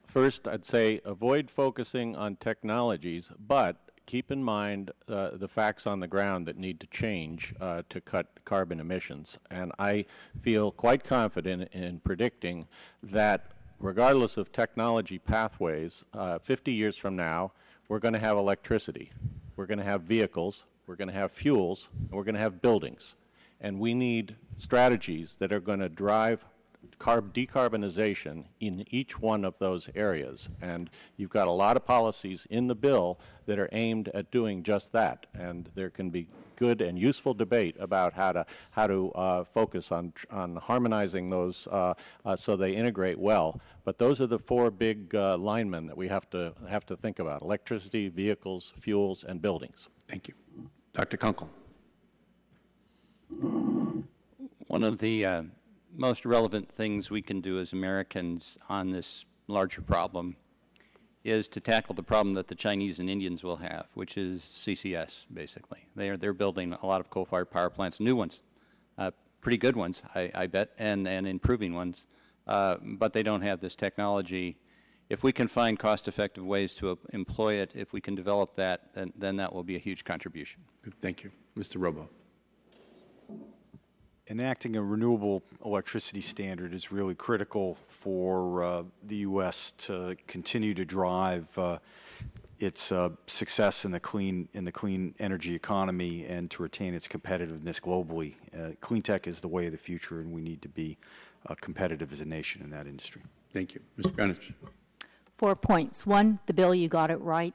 First, I'd say avoid focusing on technologies, but keep in mind the facts on the ground that need to change to cut carbon emissions. And I feel quite confident in predicting that regardless of technology pathways, 50 years from now, we're going to have electricity, we're going to have vehicles, we're going to have fuels, and we're going to have buildings. And we need strategies that are going to drive decarbonization in each one of those areas. And you've got a lot of policies in the bill that are aimed at doing just that. And there can be good and useful debate about how to focus on harmonizing those so they integrate well. But those are the four big linemen that we have to think about: electricity, vehicles, fuels, and buildings. Thank you. Dr. Kunkel. One of the most relevant things we can do as Americans on this larger problem is to tackle the problem that the Chinese and Indians will have, which is CCS, basically. They're building a lot of coal-fired power plants, new ones, pretty good ones, I bet, and improving ones, but they don't have this technology. If we can find cost-effective ways to employ it, if we can develop that, then that will be a huge contribution. Thank you. Mr. Robo. Enacting a renewable electricity standard is really critical for the U.S. to continue to drive its success in the clean energy economy and to retain its competitiveness globally. Clean tech is the way of the future, and we need to be competitive as a nation in that industry. Thank you. Mr. Greenwich. 4 points. One, the bill, you got it right.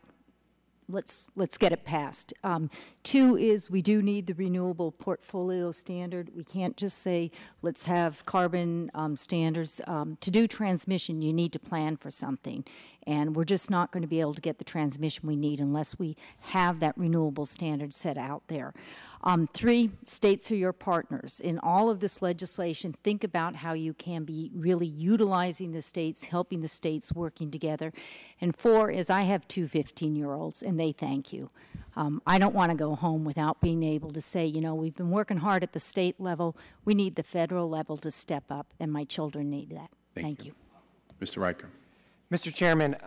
Let's get it passed. 2 is we do need the renewable portfolio standard. We can't just say let's have carbon standards. To do transmission, you need to plan for something, and we're just not going to be able to get the transmission we need unless we have that renewable standard set out there. 3, states are your partners. In all of this legislation, think about how you can be really utilizing the states, helping the states, working together. And 4 is I have 2 15-year-olds, and they thank you. I don't want to go home without being able to say, you know, we've been working hard at the state level. We need the federal level to step up, and my children need that. Thank you. Mr. Riker. Mr. Chairman,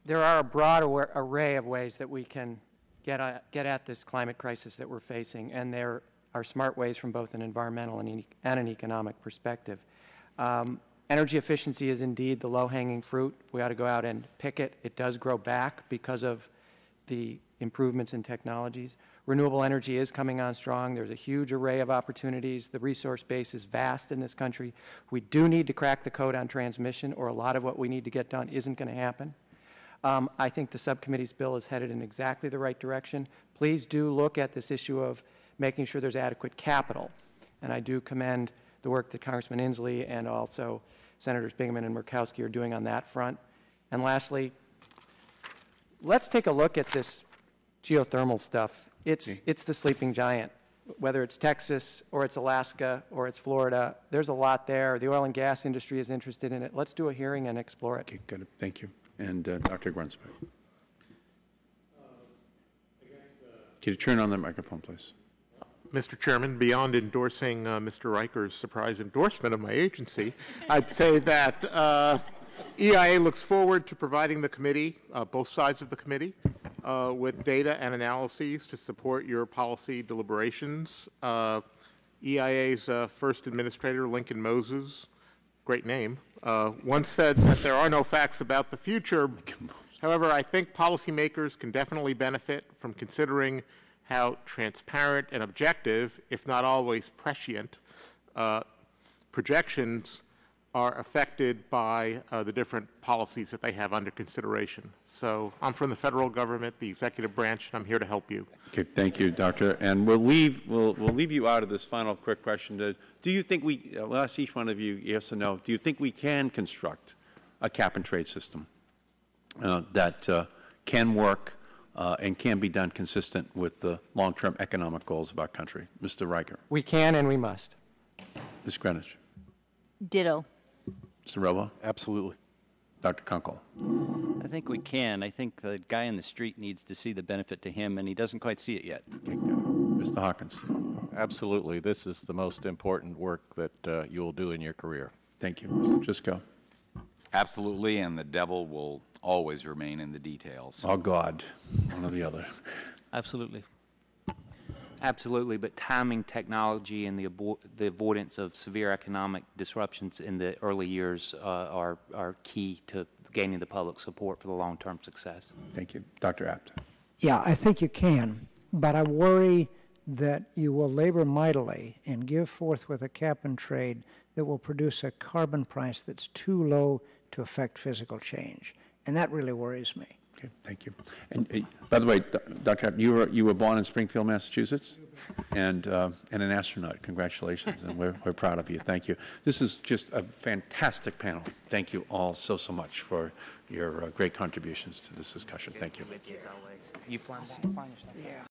there are a broad array of ways that we can get at this climate crisis that we're facing, and there are smart ways from both an environmental and an economic perspective. Energy efficiency is indeed the low-hanging fruit. We ought to go out and pick it. It does grow back because of the improvements in technologies. Renewable energy is coming on strong. There's a huge array of opportunities. The resource base is vast in this country. We do need to crack the code on transmission, or a lot of what we need to get done isn't going to happen. I think the subcommittee's bill is headed in exactly the right direction. Please do look at this issue of making sure there's adequate capital. And I do commend the work that Congressman Inslee and also Senators Bingaman and Murkowski are doing on that front. And lastly, let's take a look at this geothermal stuff. It's the sleeping giant. Whether it's Texas or it's Alaska or it's Florida, there's a lot there. The oil and gas industry is interested in it. Let's do a hearing and explore it. Okay, good. Thank you. And Dr. Grunsbeck. Can you turn on the microphone, please? Mr. Chairman, beyond endorsing Mr. Riker's surprise endorsement of my agency, I'd say that EIA looks forward to providing the committee, both sides of the committee, with data and analyses to support your policy deliberations. EIA's first administrator, Lincoln Moses, great name, once said that there are no facts about the future. However, I think policymakers can definitely benefit from considering how transparent and objective, if not always prescient, projections are affected by the different policies that they have under consideration. So I'm from the federal government, the executive branch, and I'm here to help you. Okay, thank you, Doctor. And we'll leave you out of this final quick question. Do you think we'll ask each one of you yes or no. Do you think we can construct a cap and trade system that can work and can be done consistent with the long-term economic goals of our country? Mr. Riker. We can and we must. Ms. Greenwich. Ditto. Mr. Robo? Absolutely. Dr. Kunkel? I think we can. I think the guy in the street needs to see the benefit to him, and he doesn't quite see it yet. Okay, Mr. Hawkins? Absolutely. This is the most important work that you'll do in your career. Thank you. Mr. Driscoll? Absolutely, and the devil will always remain in the details. Oh, God. One or the other. Absolutely. Absolutely, but timing, technology, and the avoidance of severe economic disruptions in the early years are key to gaining the public support for the long-term success. Thank you. Dr. Abt. Yeah, I think you can, but I worry that you will labor mightily and give forth with a cap and trade that will produce a carbon price that's too low to affect physical change. And that really worries me. Okay, thank you. And by the way, Dr. Abt, you were born in Springfield, Massachusetts, and an astronaut. Congratulations, and we're proud of you. Thank you. This is just a fantastic panel. Thank you all so much for your great contributions to this discussion. Thank you. You flying? Yeah.